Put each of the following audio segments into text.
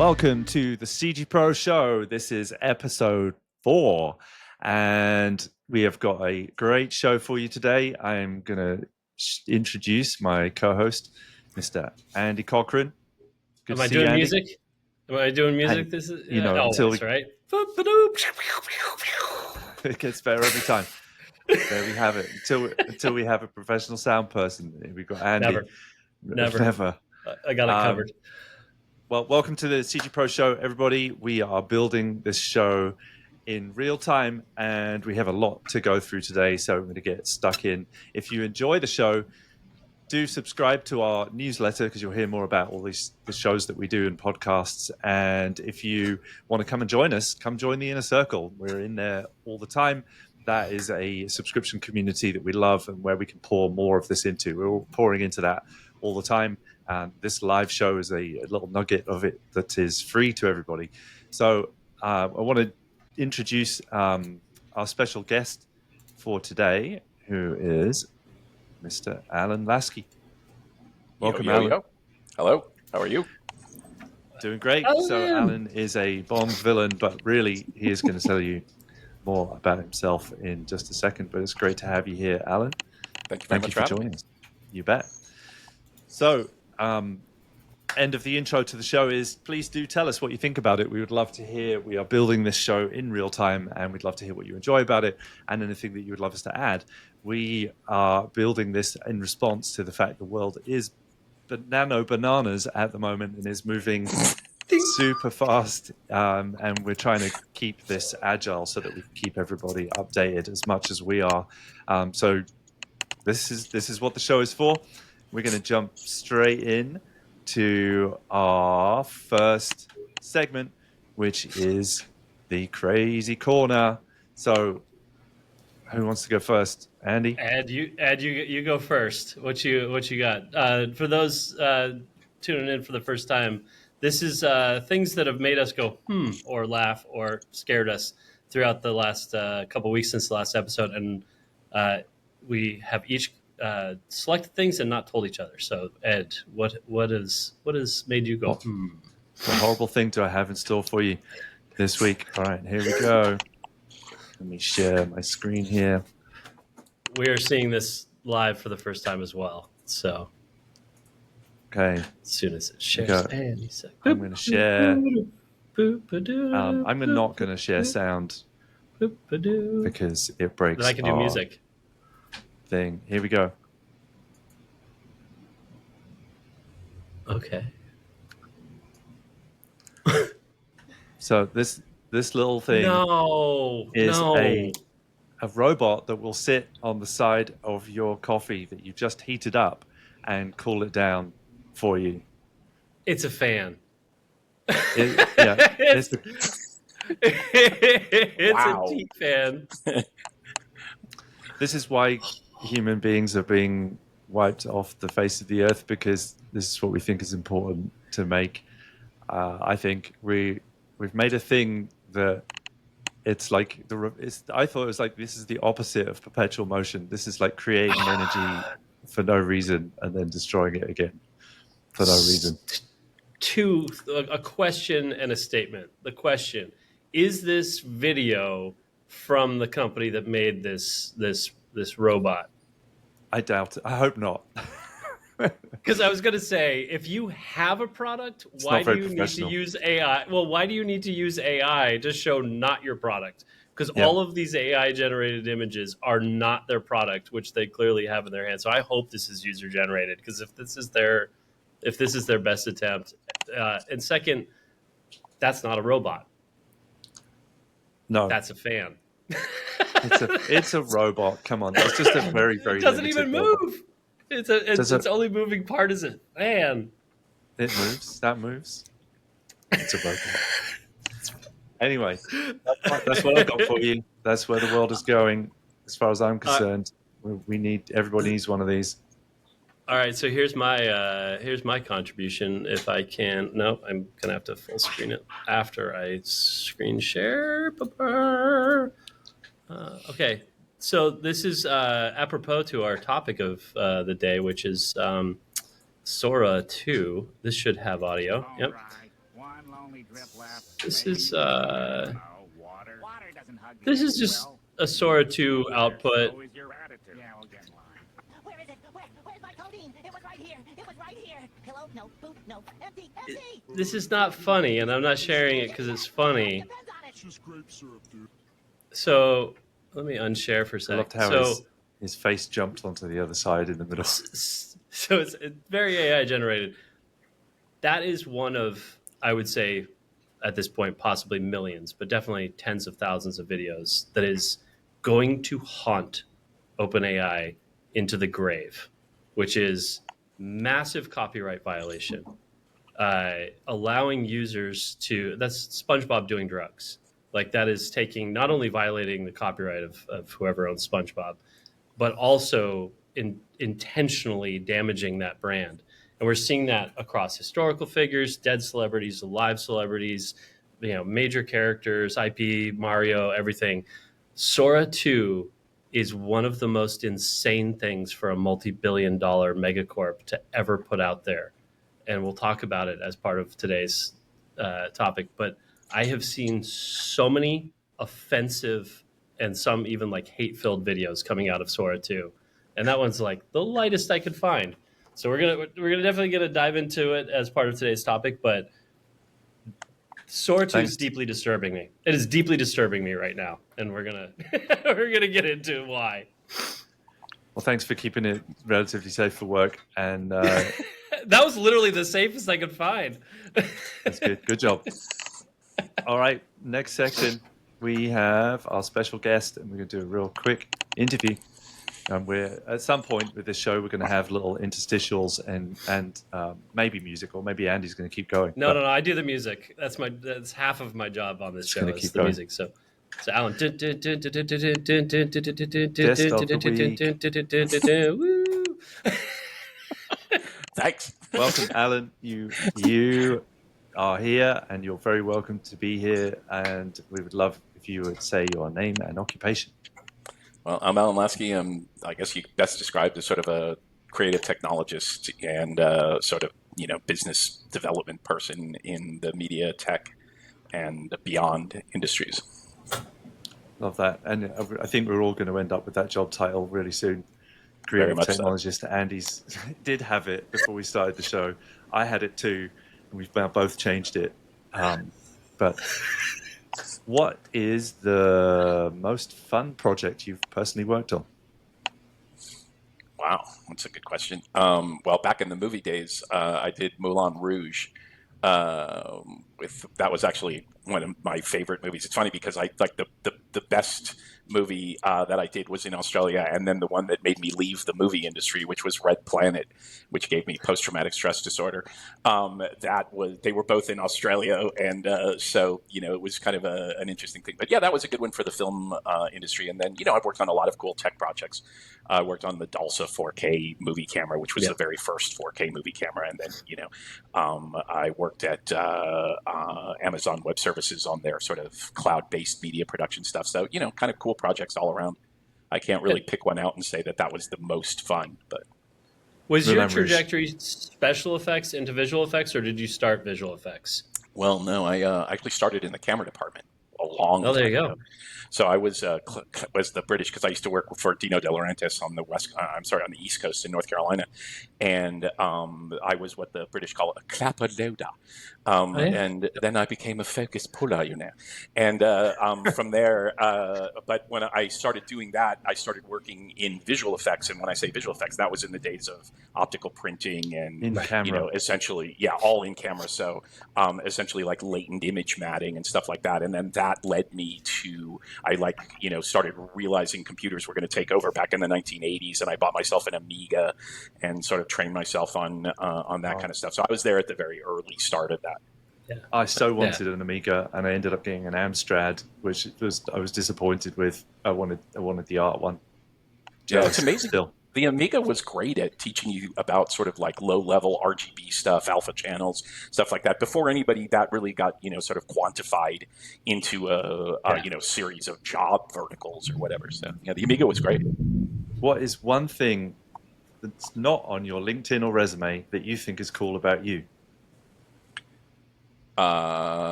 Welcome to the CG Pro Show. This is episode 4, and we have got a great show for you today. I'm going to introduce my co-host, Mr. Andy Cochrane. Good Am I doing Andy. Music? Am I doing music? And, this is always, right. It gets better every time. There we have it. Until we have a professional sound person. We've got Andy. Never. I got it covered. Well, welcome to the CG Pro Show, everybody. We are building this show in real time, and we have a lot to go through today, so I'm going to get stuck in. If you enjoy the show, do subscribe to our newsletter, because you'll hear more about all the shows that we do and podcasts. And if you want to come and join us, come join the Inner Circle. We're in there all the time. That is a subscription community that we love and where we can pour more of this into. We're all pouring into that all the time. And this live show is a little nugget of it that is free to everybody. So I want to introduce our special guest for today, who is Mr. Alan Lasky. Welcome, Alan. Hello. How are you? Doing great. So Alan is a Bond villain, but really he is going to tell you more about himself in just a second. But it's great to have you here, Alan. Thank you very much for joining us. You bet. So, end of the intro to the show is, please do tell us what you think about it. We would love to hear. We are building this show in real time, and we'd love to hear what you enjoy about it and anything that you would love us to add. We are building this in response to the fact the world is bananas at the moment and is moving super fast, and we're trying to keep this agile so that we can keep everybody updated as much as we are. So this is what the show is for. We're going to jump straight in to our first segment, which is the Crazy Corner. So, who wants to go first? Andy? You go first. What you got? For those tuning in for the first time, this is things that have made us go or laugh or scared us throughout the last couple weeks since the last episode, and we have each selected things and not told each other. So, Ed, what has made you go? What horrible thing do I have in store for you this week? All right, here we go. Let me share my screen here. We are seeing this live for the first time as well. So, okay. As soon as it shares, I'm going to share. I'm not going to share sound because it breaks. Then I can do music. Thing. Here we go. Okay. So this little thing is a robot that will sit on the side of your coffee that you just heated up and cool it down for you. It's a fan. It's wow. A tea fan. This is why human beings are being wiped off the face of the earth, because this is what we think is important to make. I think we've made a thing that it's like I thought it was like, this is the opposite of perpetual motion. This is like creating energy for no reason and then destroying it again for no reason. A question and a statement. The question: is this video from the company that made this robot? I doubt it. I hope not. Because I was going to say, if you have a product, why do you need to use AI? Well, why do you need to use AI to show not your product? Because all of these AI generated images are not their product, which they clearly have in their hands. So I hope this is user generated, because if this is their best attempt, and second, that's not a robot. No, that's a fan. It's a robot. Come on, it's just a very, very. It doesn't even move. Robot. Its only moving part is a fan. It moves. That moves. It's a robot. Anyway, that's what I got for you. That's where the world is going, as far as I'm concerned. Everybody needs one of these. All right, so here's my contribution. If I can, no, I'm gonna have to full screen it after I screen share. Okay, so this is apropos to our topic of the day, which is Sora 2. This should have audio. Yep. This is just a Sora 2 output. Where is it? Where's my codeine? It was right here. It was right here. Hello? No. Boop. No. Empty. Empty. This is not funny, and I'm not sharing it because it's funny. It's just grape syrup, dude. So let me unshare for a I loved second. how his face jumped onto the other side in the middle. So it's very AI generated. That is one of, I would say, at this point, possibly millions, but definitely tens of thousands of videos that is going to haunt OpenAI into the grave, which is massive copyright violation, allowing users to, that's SpongeBob doing drugs. Like that is taking, not only violating the copyright of whoever owns SpongeBob, but also intentionally damaging that brand. And we're seeing that across historical figures, dead celebrities, live celebrities, major characters, IP, Mario, everything. Sora 2 is one of the most insane things for a multi-billion-dollar megacorp to ever put out there. And we'll talk about it as part of today's topic. But I have seen so many offensive and some even like hate-filled videos coming out of Sora 2. And that one's like the lightest I could find. So we're gonna definitely gonna dive into it as part of today's topic, but Sora 2 is deeply disturbing me. It is deeply disturbing me right now, and we're gonna get into why. Well, thanks for keeping it relatively safe for work, and that was literally the safest I could find. That's good. Good job. All right, next section we have our special guest, and we're gonna do a real quick interview. And we're at some point with this show, we're going to have little interstitials and maybe music, or maybe Andy's going to keep going. No, I do the music. That's half of my job on this show is the music. So Alan, Thanks. Welcome, Alan. You are here, and you're very welcome to be here. And we would love if you would say your name and occupation. Well, I'm Alan Lasky. I guess you best described as sort of a creative technologist and sort of business development person in the media, tech, and beyond industries. Love that, and I think we're all going to end up with that job title really soon. Creative technologist. So. Andy's did have it before we started the show. I had it too, and we've both changed it. But what is the most fun project you've personally worked on? Wow, that's a good question. Well, back in the movie days, I did Moulin Rouge. That was actually one of my favorite movies. It's funny because I like the best movie that I did was in Australia, and then the one that made me leave the movie industry, which was Red Planet, which gave me post-traumatic stress disorder. They were both in Australia, and so it was kind of an interesting thing. But yeah, that was a good one for the film industry. And then I've worked on a lot of cool tech projects. I worked on the Dalsa 4K movie camera, which was the very first 4K movie camera, and then I worked at Amazon Web Services on their sort of cloud-based media production stuff. So kind of cool projects all around. I can't really pick one out and say that was the most fun. But was your trajectory special effects into visual effects, or did you start visual effects? Well, no, I actually started in the camera department a long time there you ago. Go. So I was the British, because I used to work for Dino De Laurentiis on the East Coast in North Carolina, and I was what the British call a clapper loader, and then I became a focus puller, and from there. But when I started doing that, I started working in visual effects, and when I say visual effects, that was in the days of optical printing and in camera, essentially, all in camera. So essentially like latent image matting and stuff like that, and then that led me to. I started realizing computers were going to take over back in the 1980s, and I bought myself an Amiga and sort of trained myself on that kind of stuff. So I was there at the very early start of that. Yeah. I so wanted an Amiga, and I ended up getting an Amstrad, which I was disappointed with. I wanted the art one. Yeah, it's amazing. Still. The Amiga was great at teaching you about sort of like low-level RGB stuff, alpha channels, stuff like that. Before anybody that really got sort of quantified into a series of job verticals or whatever. So the Amiga was great. What is one thing that's not on your LinkedIn or resume that you think is cool about you?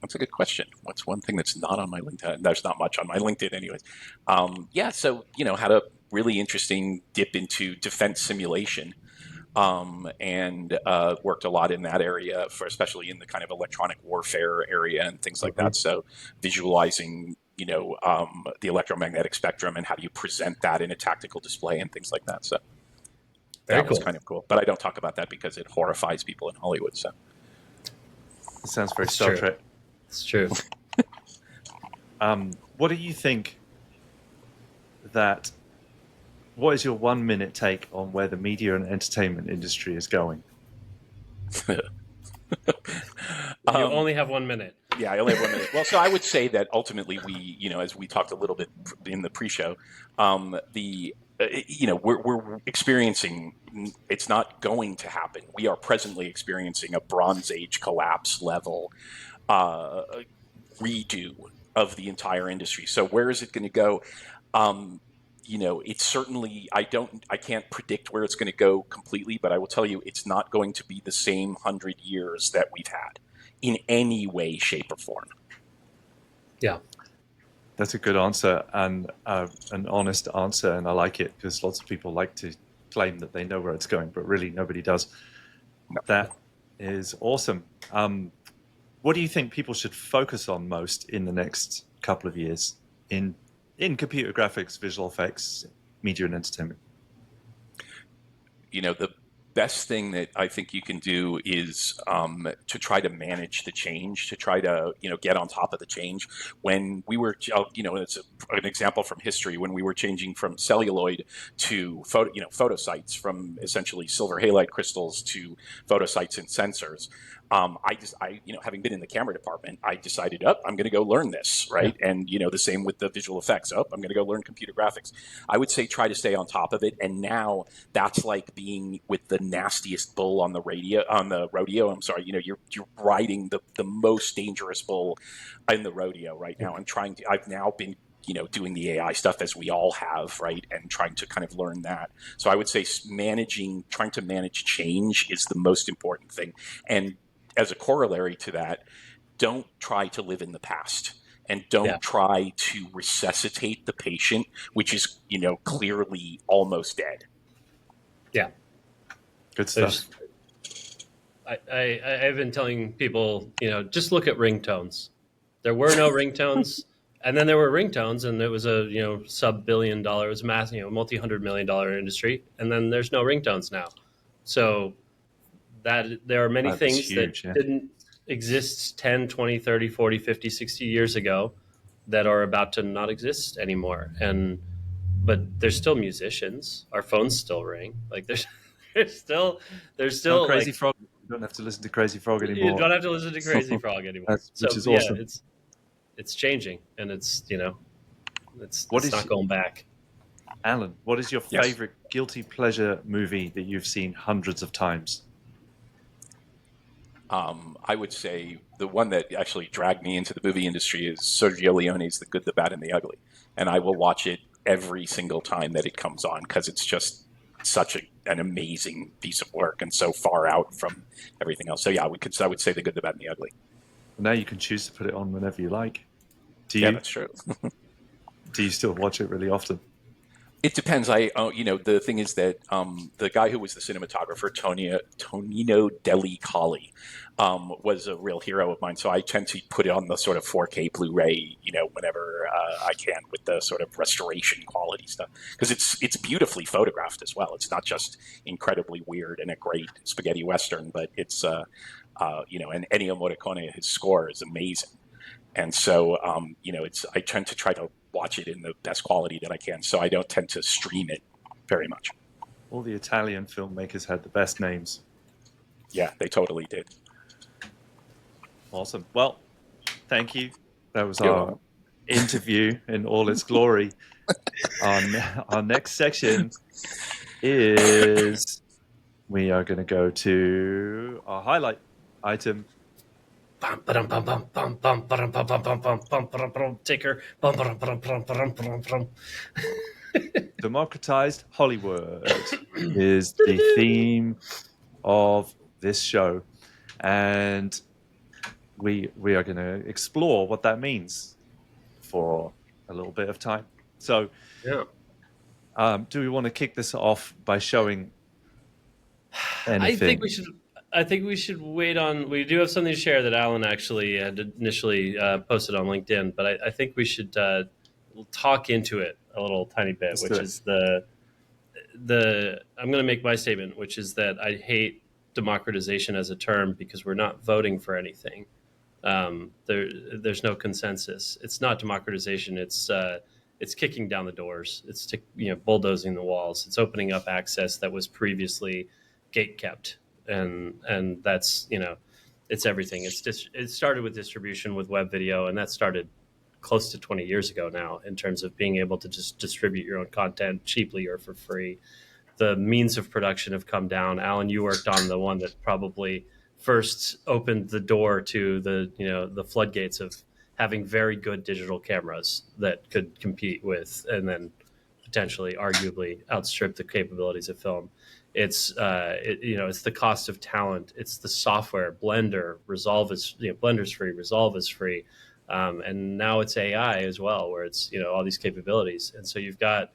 That's a good question. What's one thing that's not on my LinkedIn? There's not much on my LinkedIn, anyways. Yeah, so had a really interesting dip into defense simulation, and worked a lot in that area, especially in the kind of electronic warfare area and things like that. So visualizing, the electromagnetic spectrum and how do you present that in a tactical display and things like that. So that was kind of cool. But I don't talk about that because it horrifies people in Hollywood. So it sounds very Star Trek. It's true. What do you think what is your 1 minute take on where the media and entertainment industry is going? You only have 1 minute. Yeah, I only have 1 minute. Well, so I would say that ultimately we, as we talked a little bit in the pre-show, we're experiencing, it's not going to happen. We are presently experiencing a Bronze Age collapse level redo of the entire industry. So where is it going to go? It's certainly, I can't predict where it's going to go completely, but I will tell you it's not going to be the same 100 years that we've had in any way, shape, or form. Yeah. That's a good answer and an honest answer, and I like it because lots of people like to claim that they know where it's going, but really nobody does. No. That is awesome. What do you think people should focus on most in the next couple of years in computer graphics, visual effects, media and entertainment? The best thing that I think you can do is to try to manage the change, to try to get on top of the change. When we were, it's an example from history, when we were changing from celluloid to photosites, from essentially silver halide crystals to photosites and sensors. Having been in the camera department, I decided, I'm going to go learn this, right? Yeah. And the same with the visual effects. I'm going to go learn computer graphics. I would say try to stay on top of it. And now that's like being with the nastiest bull on the rodeo. I'm sorry, you're riding the most dangerous bull in the rodeo right now. I've now been doing the AI stuff as we all have, right? And trying to kind of learn that. So I would say trying to manage change is the most important thing. And as a corollary to that, don't try to live in the past and don't try to resuscitate the patient, which is, clearly almost dead. Yeah. Good stuff. I've been telling people, just look at ringtones. There were no ringtones. And then there were ringtones, and it was a sub-billion dollar, it was massive, multi-$100 million industry. And then there's no ringtones now. So that there are many things huge, that didn't exist 10, 20, 30, 40, 50, 60 years ago that are about to not exist anymore. But there's still musicians. Our phones still ring. Like there's still Crazy Frog. You don't have to listen to Crazy Frog anymore. You don't have to listen to Crazy Frog anymore. Which is awesome. It's changing, and it's not going back. Alan, what is your favorite guilty pleasure movie that you've seen hundreds of times? I would say the one that actually dragged me into the movie industry is Sergio Leone's The Good, the Bad, and the Ugly. And I will watch it every single time that it comes on because it's just such an amazing piece of work and so far out from everything else. So yeah, I would say The Good, the Bad, and the Ugly. Now you can choose to put it on whenever you like. Do you? Yeah, that's true. Do you still watch it really often? It depends. The thing is that the guy who was the cinematographer, Tonino Deli Colli, was a real hero of mine. So I tend to put it on the sort of 4K Blu-ray, whenever I can, with the sort of restoration quality stuff, because it's beautifully photographed as well. It's not just incredibly weird and a great spaghetti western, but it's and Ennio Morricone, his score is amazing. And so, I tend to try to watch it in the best quality that I can. So I don't tend to stream it very much. All the Italian filmmakers had the best names. Yeah, they totally did. Awesome. Well, thank you. That was our interview in all its glory. Our next section is we are going to go to our highlight item. Ticker. Democratized Hollywood is the theme of this show. and we are going to explore what that means for a little bit of time. So, do we want to kick this off by showing anything? I think we should wait on. We do have something to share that Alan actually had initially posted on LinkedIn, but I think we should talk into it a little tiny bit, which is the. I'm going to make my statement, which is that I hate democratization as a term because we're not voting for anything. There's no consensus. It's not democratization. It's kicking down the doors. It's bulldozing the walls. It's opening up access that was previously gate kept, and that's it's everything. It started with distribution with web video, and that started close to 20 years ago now in terms of being able to just distribute your own content cheaply or for free. The means of production have come down. Alan, you worked on the one that probably first opened the door to the floodgates of having very good digital cameras that could compete with and then potentially arguably outstrip the capabilities of film. It's it's the cost of talent. It's the software. Blender, Resolve is Blender's free. Resolve is free. And now it's AI as well, where it's all these capabilities, and so you've got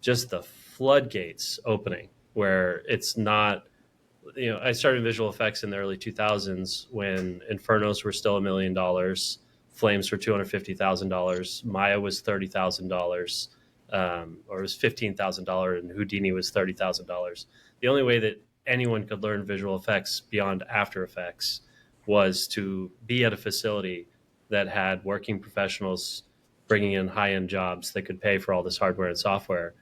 just the floodgates opening, where it's not. I started in visual effects in the early 2000s when Infernos were still $1 million, Flames were $250,000, Maya was $30,000, or it was $15,000, and Houdini was $30,000. The only way that anyone could learn visual effects beyond After Effects was to be at a facility that had working professionals bringing in high-end jobs that could pay for all this hardware and software.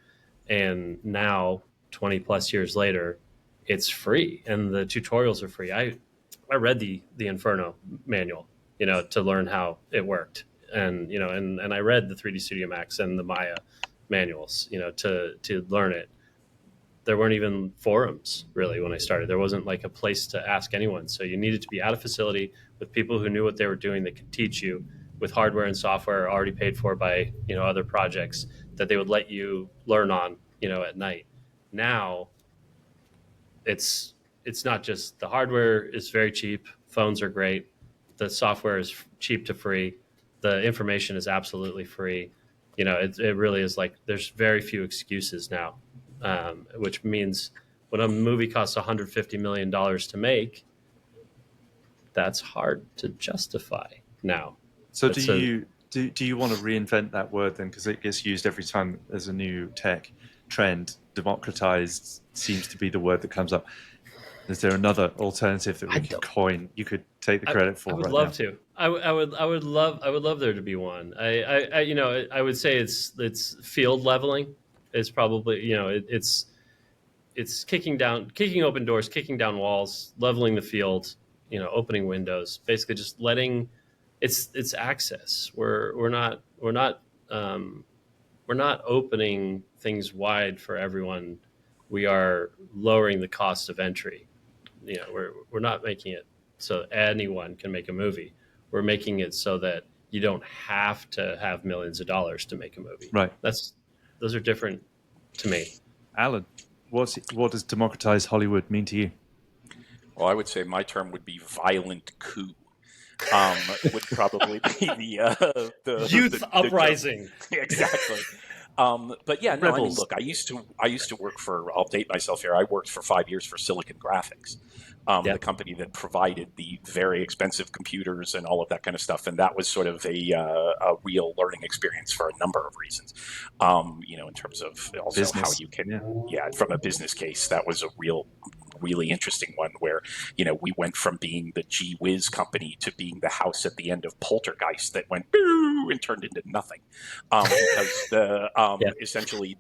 And now, 20 plus years later, it's free and the tutorials are free. I read the Inferno manual, to learn how it worked. And, and I read the 3D Studio Max and the Maya manuals, to learn it. There weren't even forums really when I started. There wasn't like a place to ask anyone. So you needed to be at a facility with people who knew what they were doing that could teach you with hardware and software already paid for by, other projects that they would let you learn on, at night. Now it's not just the hardware is very cheap. Phones are great. The software is cheap to free. The information is absolutely free. It really is like there's very few excuses now. Which means when a movie costs $150 million to make, that's hard to justify now. So do you want to reinvent that word then? Because it gets used every time there's a new tech trend. Democratized seems to be the word that comes up. Is there another alternative that we could coin? You could take the credit for. I would love to. I would love there to be one. I would say it's field leveling. Is probably it's kicking open doors, kicking down walls, leveling the field, opening windows, basically just letting it's access. We're not opening things wide for everyone. We are lowering the cost of entry. We're not making it so anyone can make a movie. We're making it so that you don't have to have millions of dollars to make a movie. Right. Those are different to me. Alan, what does democratize Hollywood mean to you? Well, I would say my term would be violent coup. Would probably be the youth uprising. Exactly. But yeah, no, I mean, look, I used to work for, I'll date myself here. I worked for 5 years for Silicon Graphics, the company that provided the very expensive computers and all of that kind of stuff. And that was sort of a real learning experience for a number of reasons. In terms of also business. How you can, from a business case, that was a really interesting one where, we went from being the gee whiz company to being the house at the end of Poltergeist that went boo and turned into nothing. Because essentially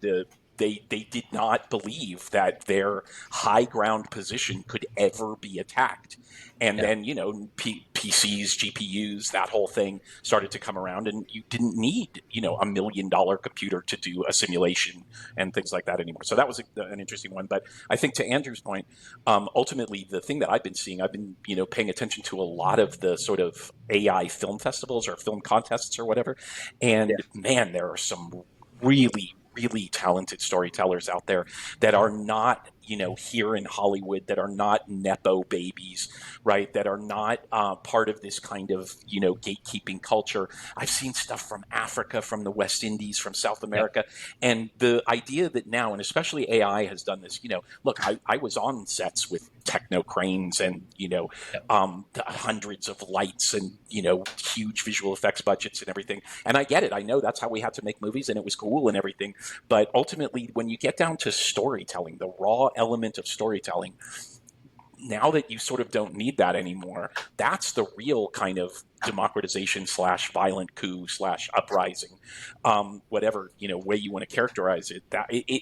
they did not believe that their high ground position could ever be attacked. And then, PCs, GPUs, that whole thing started to come around, and you didn't need, $1 million computer to do a simulation and things like that anymore. So that was an interesting one. But I think to Andrew's point, ultimately, the thing that I've been seeing, I've been, paying attention to a lot of the sort of AI film festivals or film contests or whatever. And man, there are some really talented storytellers out there that are not here in Hollywood, that are not Nepo babies, right? That are not part of this kind of, gatekeeping culture. I've seen stuff from Africa, from the West Indies, from South America. And the idea that now, and especially AI has done this, look, I was on sets with techno cranes and, hundreds of lights and, huge visual effects budgets and everything. And I get it. I know that's how we had to make movies, and it was cool and everything. But ultimately, when you get down to storytelling, the raw element of storytelling, now that you sort of don't need that anymore, that's the real kind of democratization / violent coup / uprising, whatever way you want to characterize it.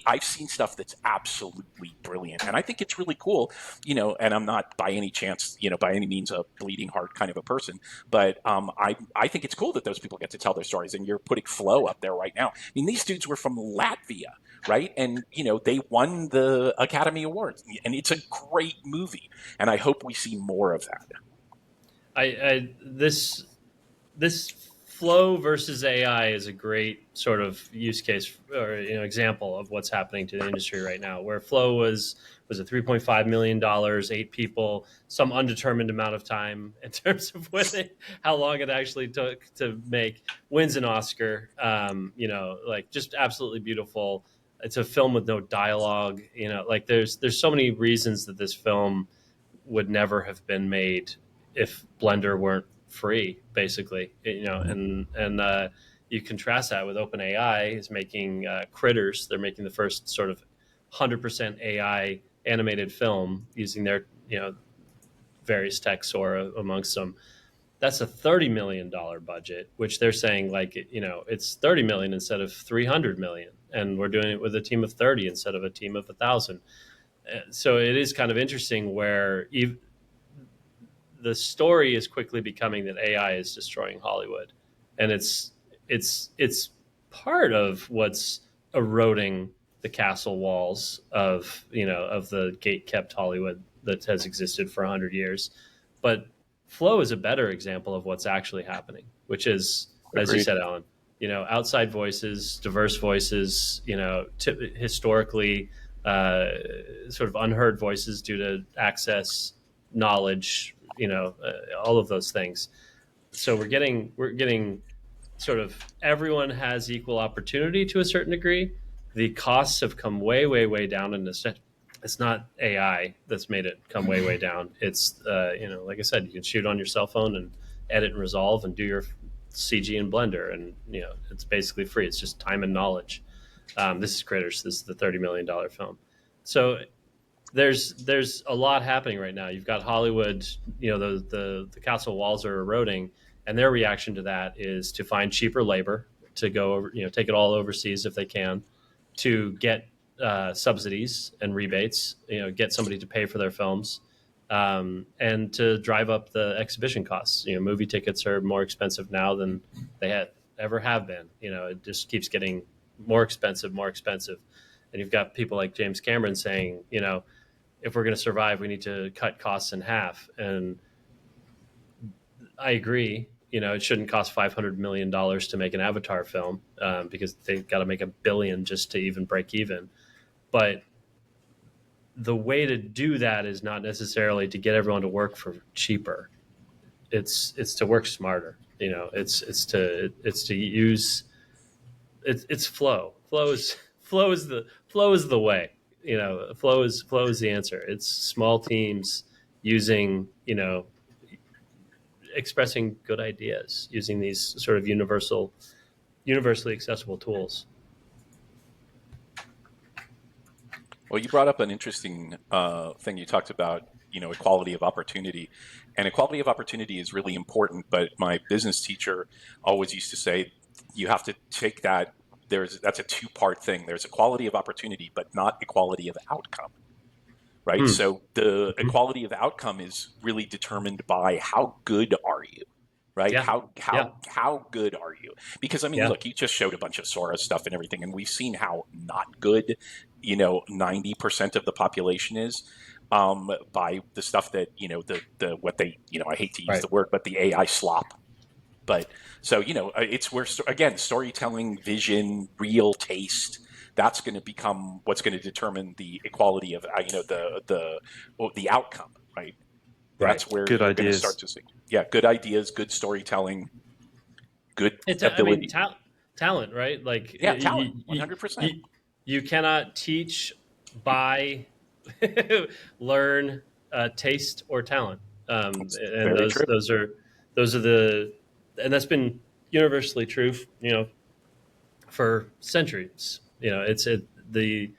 I've seen stuff that's absolutely brilliant, and I think it's really cool. And I'm not by any chance, by any means, a bleeding heart kind of a person, but I think it's cool that those people get to tell their stories. And you're putting Flow up there right now. I mean, these dudes were from Latvia, right? And they won the Academy Awards, and it's a great movie. And I hope we see more of that. This Flow versus AI is a great sort of use case or example of what's happening to the industry right now. Where Flow was a $3.5 million, 8 people, some undetermined amount of time in terms of how long it actually took to make, wins an Oscar. Just absolutely beautiful. It's a film with no dialogue. There's so many reasons that this film would never have been made if Blender weren't free, basically. And you contrast that with OpenAI is making Critters. They're making the first sort of 100% AI animated film using their various tech, Sora amongst them. That's a $30 million budget, which they're saying it's 30 million instead of 300 million, and we're doing it with a team of 30 instead of a team of 1,000. So it is kind of interesting where the story is quickly becoming that AI is destroying Hollywood, and it's part of what's eroding the castle walls of the gate-kept Hollywood that has existed for 100 years. But Flow is a better example of what's actually happening, which is, as you said, Alan, outside voices, diverse voices, historically sort of unheard voices due to access, knowledge, all of those things. So we're getting sort of everyone has equal opportunity to a certain degree. The costs have come way, way, way down, and it's not AI that's made it come way, way down. It's like I said, you can shoot on your cell phone and edit and resolve and do your CG in Blender, and it's basically free. It's just time and knowledge. This is Critters. This is the $30 million film. So there's a lot happening right now. You've got Hollywood, the castle walls are eroding, and their reaction to that is to find cheaper labor, to go over, take it all overseas if they can, to get subsidies and rebates, get somebody to pay for their films, and to drive up the exhibition costs. Movie tickets are more expensive now than they ever have been. It just keeps getting more expensive. And you've got people like James Cameron saying, if we're going to survive, we need to cut costs in half. And I agree. It shouldn't cost $500 million to make an Avatar film, because they've got to make $1 billion just to even break even. But the way to do that is not necessarily to get everyone to work for cheaper. It's to work smarter. It's to use. It's flow. Flow is the way. Flow is the answer. It's small teams using, expressing good ideas, using these sort of universally accessible tools. Well, you brought up an interesting thing. You talked about, equality of opportunity, and equality of opportunity is really important. But my business teacher always used to say, you have to take that. That's a 2-part thing. There's equality of opportunity, but not equality of outcome. Right. So the equality of outcome is really determined by how good are you? Right. Yeah. How good are you? Because, look, you just showed a bunch of Sora stuff and everything, and we've seen how not good, 90% of the population is, by the stuff that, the what they, I hate to use the word, but the AI slop. But so, it's where, again, storytelling, vision, real taste, that's going to become what's going to determine the equality of the outcome, right? That's where good you're ideas. going to start to see, good ideas, good storytelling, good ability. Talent, right? Like Talent, 100%. You cannot teach, buy, learn, taste, or talent, and very true. those are the, and that's been universally true, for centuries. It's the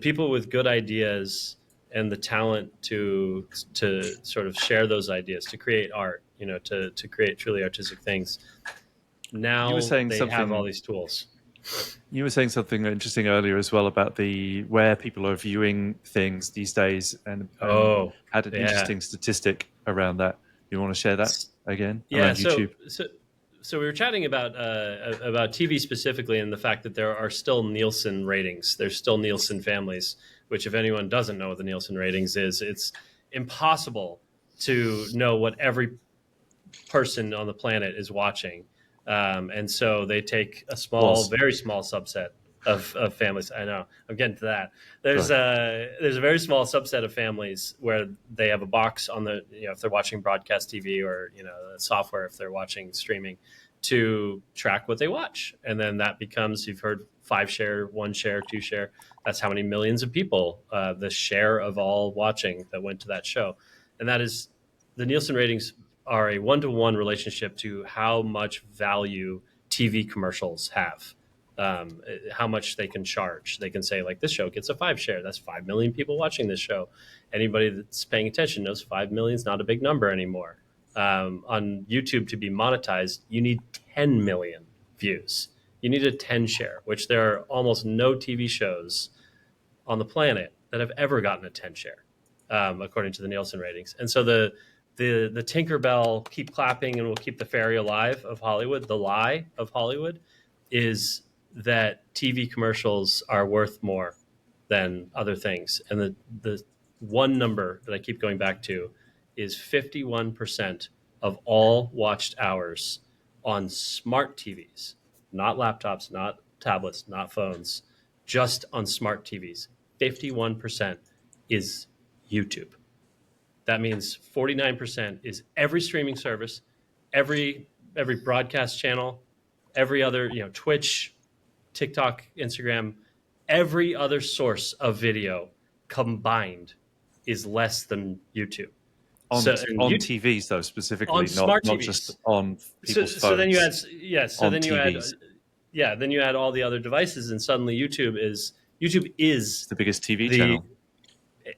people with good ideas and the talent to sort of share those ideas, to create art, to create truly artistic things. Now they have all these tools. You were saying something interesting earlier as well about where people are viewing things these days, and had an interesting statistic around that. You want to share that again around YouTube? So we were chatting about TV specifically, and the fact that there are still Nielsen ratings. There's still Nielsen families, which, if anyone doesn't know what the Nielsen ratings is, it's impossible to know what every person on the planet is watching. And so they take a very small subset of families. I know, I'm getting to that. There's a very small subset of families where they have a box on the, if they're watching broadcast TV, or, software, if they're watching streaming, to track what they watch. And then that becomes, you've heard 5 share, 1 share, 2 share. That's how many millions of people, the share of all watching that went to that show. And that is, the Nielsen ratings are a 1-to-1 relationship to how much value TV commercials have, how much they can charge. They can say, like, this show gets a 5 share. That's 5 million people watching this show. Anybody that's paying attention knows 5 million is not a big number anymore. On YouTube, to be monetized, you need 10 million views. You need a 10 share, which there are almost no TV shows on the planet that have ever gotten a 10 share, according to the Nielsen ratings. And so the Tinkerbell keep clapping and we'll keep the fairy alive of Hollywood, the lie of Hollywood, is that TV commercials are worth more than other things. And the one number that I keep going back to is 51% of all watched hours on smart TVs, not laptops, not tablets, not phones, just on smart TVs. 51% is YouTube. That means 49% is every streaming service, every broadcast channel, every other, Twitch, TikTok, Instagram, every other source of video combined is less than YouTube. On TVs, though, specifically, on smart not TVs. Just on people's phones. So then you add, then you add all the other devices, and suddenly YouTube is the biggest TV channel.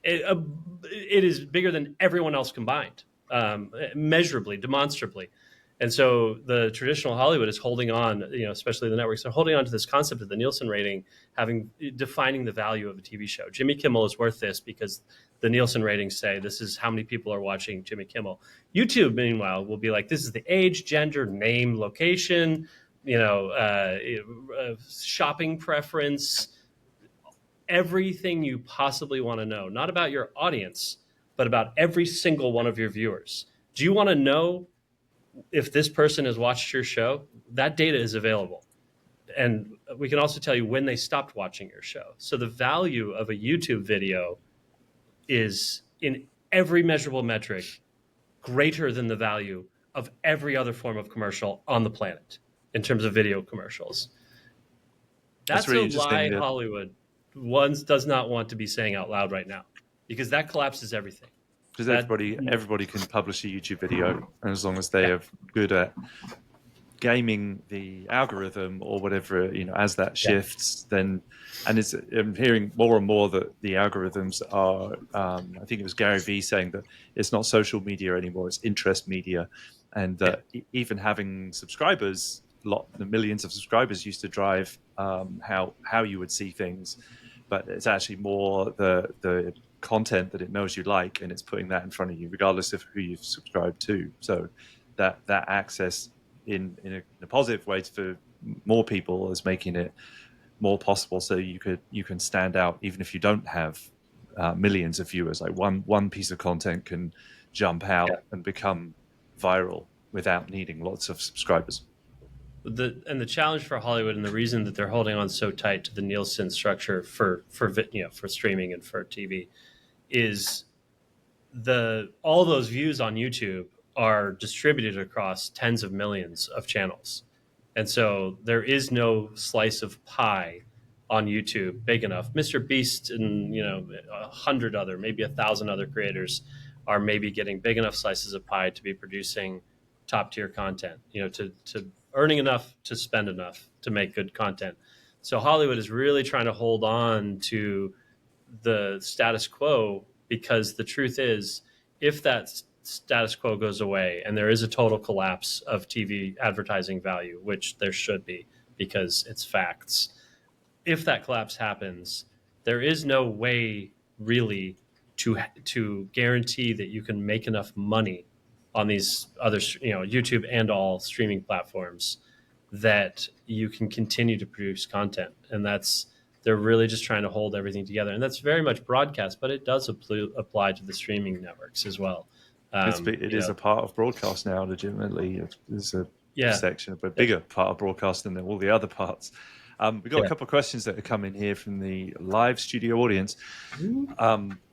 It is bigger than everyone else combined, measurably, demonstrably. And so the traditional Hollywood is holding on, especially the networks, are holding on to this concept of the Nielsen rating, defining the value of a TV show. Jimmy Kimmel is worth this because the Nielsen ratings say this is how many people are watching Jimmy Kimmel. YouTube, meanwhile, will be like, this is the age, gender, name, location, shopping preference, everything you possibly want to know, not about your audience, but about every single one of your viewers. Do you want to know if this person has watched your show? That data is available. And we can also tell you when they stopped watching your show. So the value of a YouTube video is, in every measurable metric, greater than the value of every other form of commercial on the planet in terms of video commercials. That's really a lie Hollywood does not want to be saying out loud right now, because that collapses everything. Because everybody can publish a YouTube video, and as long as they are good at gaming the algorithm or whatever, as that shifts, then, and I'm hearing more and more that the algorithms are, I think it was Gary Vee saying that it's not social media anymore, it's interest media, and that even having subscribers, the millions of subscribers used to drive how you would see things, but it's actually more the content that it knows you like, and it's putting that in front of you regardless of who you've subscribed to. So that access in a positive way for more people is making it more possible, so you can stand out even if you don't have millions of viewers. Like one piece of content can jump out and become viral without needing lots of subscribers. the challenge for Hollywood, and the reason that they're holding on so tight to the Nielsen structure for streaming and for TV, is all those views on YouTube are distributed across tens of millions of channels. And so there is no slice of pie on YouTube big enough. Mr. Beast and 100 other, maybe 1,000 other creators are maybe getting big enough slices of pie to be producing top tier content, to earning enough to spend enough to make good content. So Hollywood is really trying to hold on to the status quo, because the truth is, if that status quo goes away and there is a total collapse of TV advertising value, which there should be because it's facts, if that collapse happens, there is no way really to guarantee that you can make enough money on these other, YouTube and all streaming platforms, that you can continue to produce content. And they're really just trying to hold everything together. And that's very much broadcast, but it does apply to the streaming networks as well. It is a part of broadcast now, legitimately. It's a section, but bigger part of broadcast than all the other parts. We've got a couple of questions that are coming here from the live studio audience.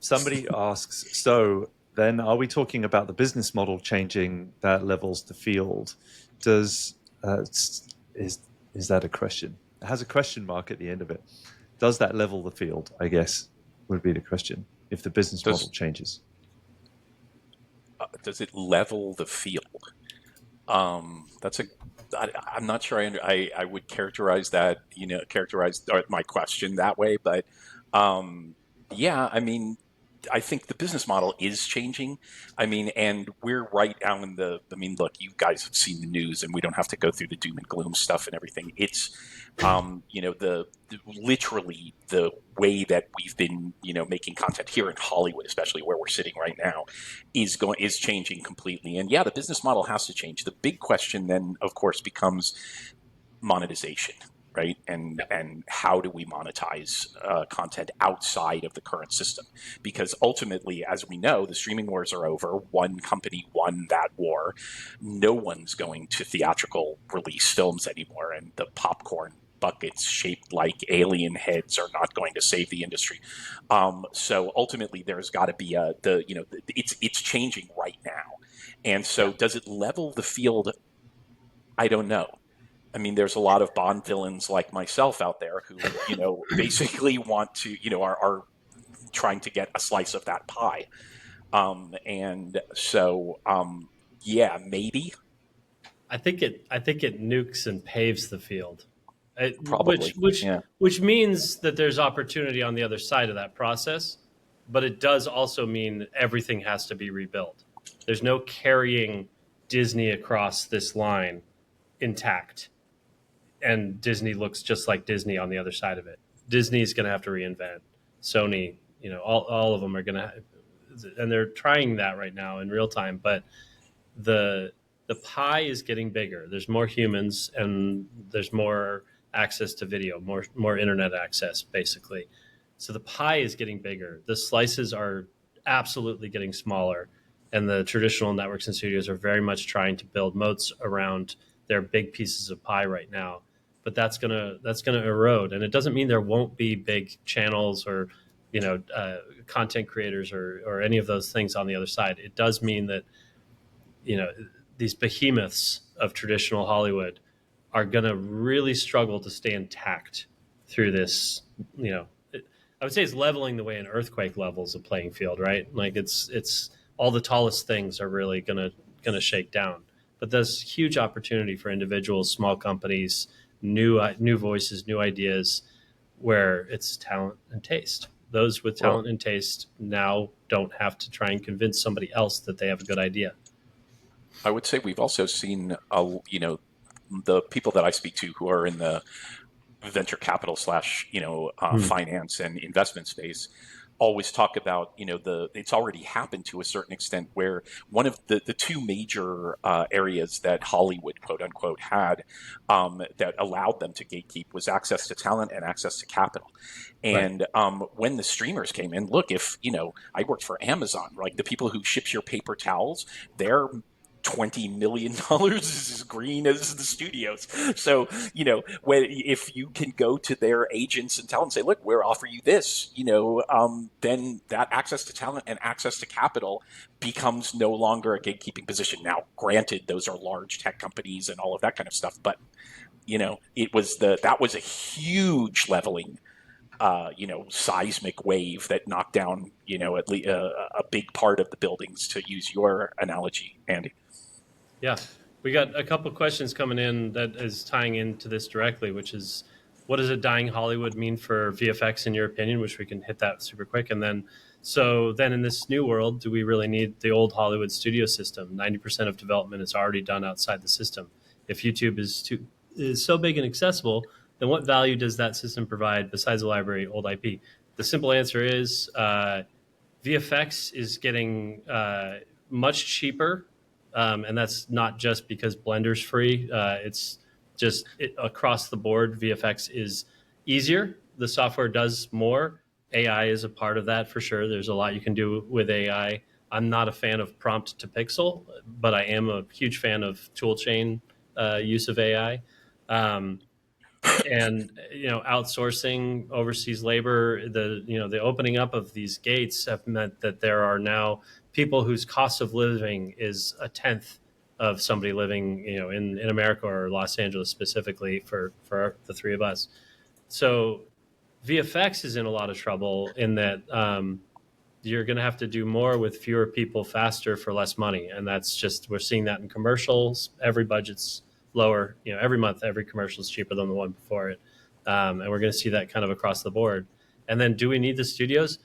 Somebody asks, so then are we talking about the business model changing that levels the field? Is that a question? It has a question mark at the end of it. Does that level the field, I guess, would be the question, if the business model changes. Does it level the field? I'm not sure I would characterize that, my question that way, but yeah, I mean, I think the business model is changing. I mean, and we're right now look, you guys have seen the news, and we don't have to go through the doom and gloom stuff and everything. It's, literally the way that we've been, making content here in Hollywood, especially where we're sitting right now, is changing completely. And yeah, the business model has to change. The big question then, of course, becomes monetization. Right. And how do we monetize content outside of the current system? Because ultimately, as we know, the streaming wars are over. One company won that war. No one's going to theatrical release films anymore. And the popcorn buckets shaped like alien heads are not going to save the industry. So ultimately, there's got to be it's changing right now. And so does it level the field? I don't know. I mean, there's a lot of Bond villains like myself out there who, basically want to, are trying to get a slice of that pie. And so, yeah, maybe. I think it nukes and paves the field. Probably. Which means that there's opportunity on the other side of that process, but it does also mean everything has to be rebuilt. There's no carrying Disney across this line intact, and Disney looks just like Disney on the other side of it. Disney's going to have to reinvent. Sony, all of them are going to, and they're trying that right now in real time. But the pie is getting bigger. There's more humans, and there's more access to video, more internet access, basically. So the pie is getting bigger. The slices are absolutely getting smaller, and the traditional networks and studios are very much trying to build moats around their big pieces of pie right now. But that's gonna erode, and it doesn't mean there won't be big channels or content creators or any of those things on the other side. It does mean that these behemoths of traditional Hollywood are gonna really struggle to stay intact through this. I would say it's leveling the way an earthquake levels a playing field, right? Like it's all the tallest things are really gonna shake down. But there's huge opportunity for individuals, small companies, new voices, new ideas, where it's talent and taste. Those with talent and taste now don't have to try and convince somebody else that they have a good idea. I would say we've also seen, the people that I speak to who are in the venture capital / finance and investment space always talk about, it's already happened to a certain extent, where one of the two major areas that Hollywood, quote unquote, had that allowed them to gatekeep was access to talent and access to capital. And when the streamers came in, look, if, I worked for Amazon, like the people who ship your paper towels, they're $20 million is as green as the studios. So, if you can go to their agents and tell them, say, look, we're offering you this, then that access to talent and access to capital becomes no longer a gatekeeping position. Now, granted, those are large tech companies and all of that kind of stuff, but that was a huge leveling, seismic wave that knocked down, at least a big part of the buildings, to use your analogy, Andy. Yeah, we got a couple questions coming in that is tying into this directly, which is, what does a dying Hollywood mean for VFX in your opinion? Which we can hit that super quick. And then, in this new world, do we really need the old Hollywood studio system? 90% of development is already done outside the system. If YouTube is so big and accessible, then what value does that system provide besides the library, old IP? The simple answer is VFX is getting much cheaper. And that's not just because Blender's free. It's just across the board, VFX is easier. The software does more. AI is a part of that for sure. There's a lot you can do with AI. I'm not a fan of prompt to pixel, but I am a huge fan of toolchain use of AI. And outsourcing overseas labor, the opening up of these gates have meant that there are now people whose cost of living is a tenth of somebody living in America or Los Angeles specifically for the three of us. So VFX is in a lot of trouble in that you're going to have to do more with fewer people faster for less money, and we're seeing that in commercials. Every budget's lower, every month, every commercial is cheaper than the one before it. And we're going to see that kind of across the board. And then do we need the studios?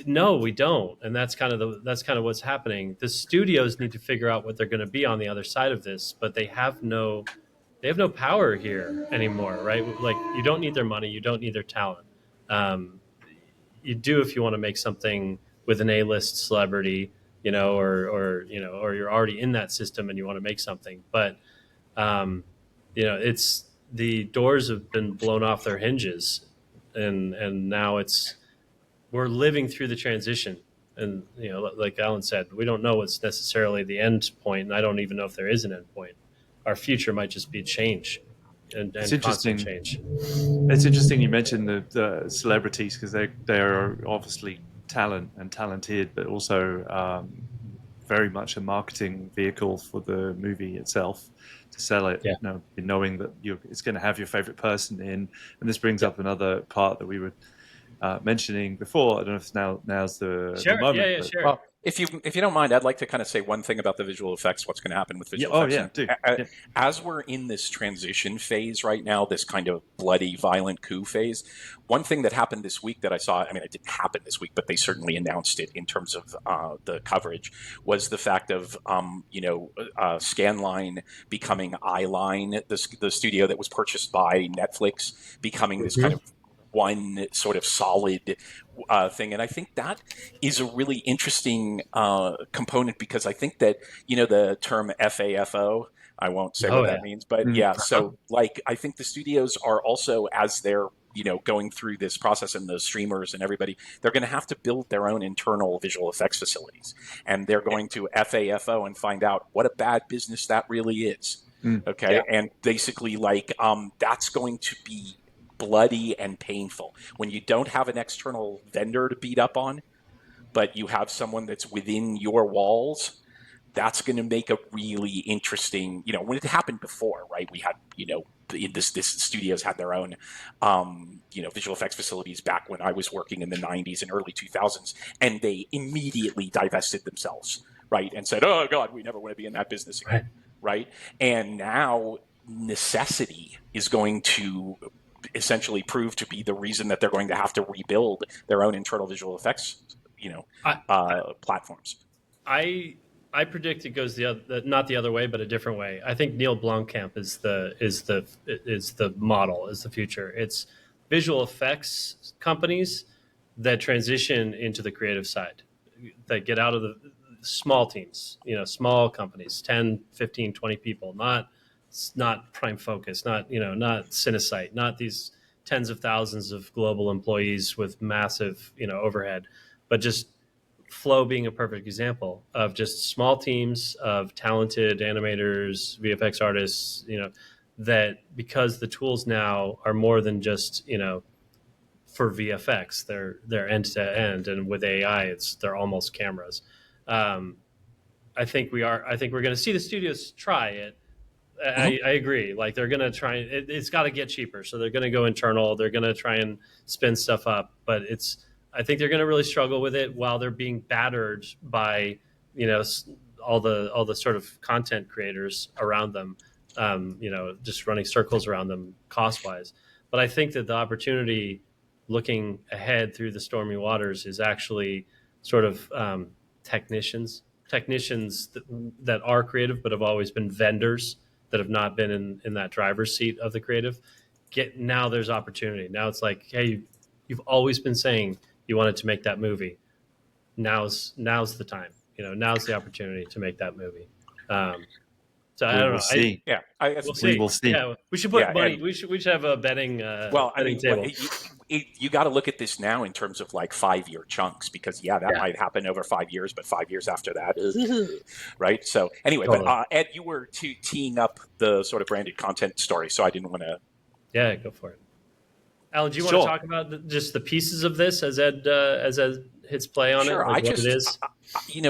No, we don't. And that's kind of what's happening. The studios need to figure out what they're going to be on the other side of this, but they have no power here anymore, right? Like, you don't need their money. You don't need their talent. You do if you want to make something with an A-list celebrity, or you're already in that system and you want to make something. But it's, the doors have been blown off their hinges, and now we're living through the transition. And like Alan said, we don't know what's necessarily the end point, and I don't even know if there is an end point. Our future might just be change and constant change. It's interesting you mentioned the celebrities, because they are obviously talent and talented, but also very much a marketing vehicle for the movie itself, to sell it. Yeah. Knowing that it's going to have your favorite person in. And this brings up another part that we were mentioning before. I don't know if now's the moment. Yeah, sure. Well, if you don't mind, I'd like to kind of say one thing about the visual effects, what's going to happen with visual effects. Do. As we're in this transition phase right now, this kind of bloody, violent coup phase, one thing that happened this week that I saw, I mean, it didn't happen this week, but they certainly announced it in terms of the coverage, was the fact of, Scanline becoming Eyeline, the studio that was purchased by Netflix, becoming this kind of one sort of solid thing. And I think that is a really interesting component, because I think that, the term FAFO, I won't say what that means, but so I think the studios are also, as they're, going through this process, and the streamers and everybody, they're going to have to build their own internal visual effects facilities, and they're going to FAFO and find out what a bad business that really is. Okay. Yeah. And basically that's going to be bloody and painful when you don't have an external vendor to beat up on, but you have someone that's within your walls. That's going to make a really interesting, when it happened before, right? We had, this studios had their own, visual effects facilities back when I was working in the 90s and early 2000s, and they immediately divested themselves, right? And said, oh God, we never want to be in that business again, right? And now necessity is going to essentially prove to be the reason that they're going to have to rebuild their own internal visual effects, platforms. I predict it goes not the other way, but a different way. I think Neil Blomkamp is the model, is the future. It's visual effects companies that transition into the creative side, that get out of the small teams, small companies, 10, 15, 20 people, not Prime Focus, not Cinesight, not these tens of thousands of global employees with massive, overhead, but just Flow being a perfect example of just small teams of talented animators, VFX artists, that because the tools now are more than just, for VFX, they're end to end, and with AI, they're almost cameras. I think we're going to see the studios try it. I agree. Like they're going to try. It's got to get cheaper, so they're going to go internal. They're going to try and spin stuff up, but I think they're going to really struggle with it while they're being battered by all the sort of content creators around them. Just running circles around them cost wise. But I think that the opportunity, looking ahead through the stormy waters, is actually sort of technicians that are creative but have always been vendors that have not been in that driver's seat of the creative. Now there's opportunity. Now it's like, hey, you've always been saying you wanted to make that movie. Now's the time. Now's the opportunity to make that movie. So I don't know. See. We'll see. We will see. Yeah, we should put money. We should have a betting. Betting table. You got to look at this now in terms of like 5-year chunks, because that might happen over 5 years, but 5 years after that, right? So anyway, totally. But Ed, you were teeing up the sort of branded content story, so I didn't want to. Yeah, go for it. Alan, do you want to talk about just the pieces of this as Ed hits play on it? Like what it is?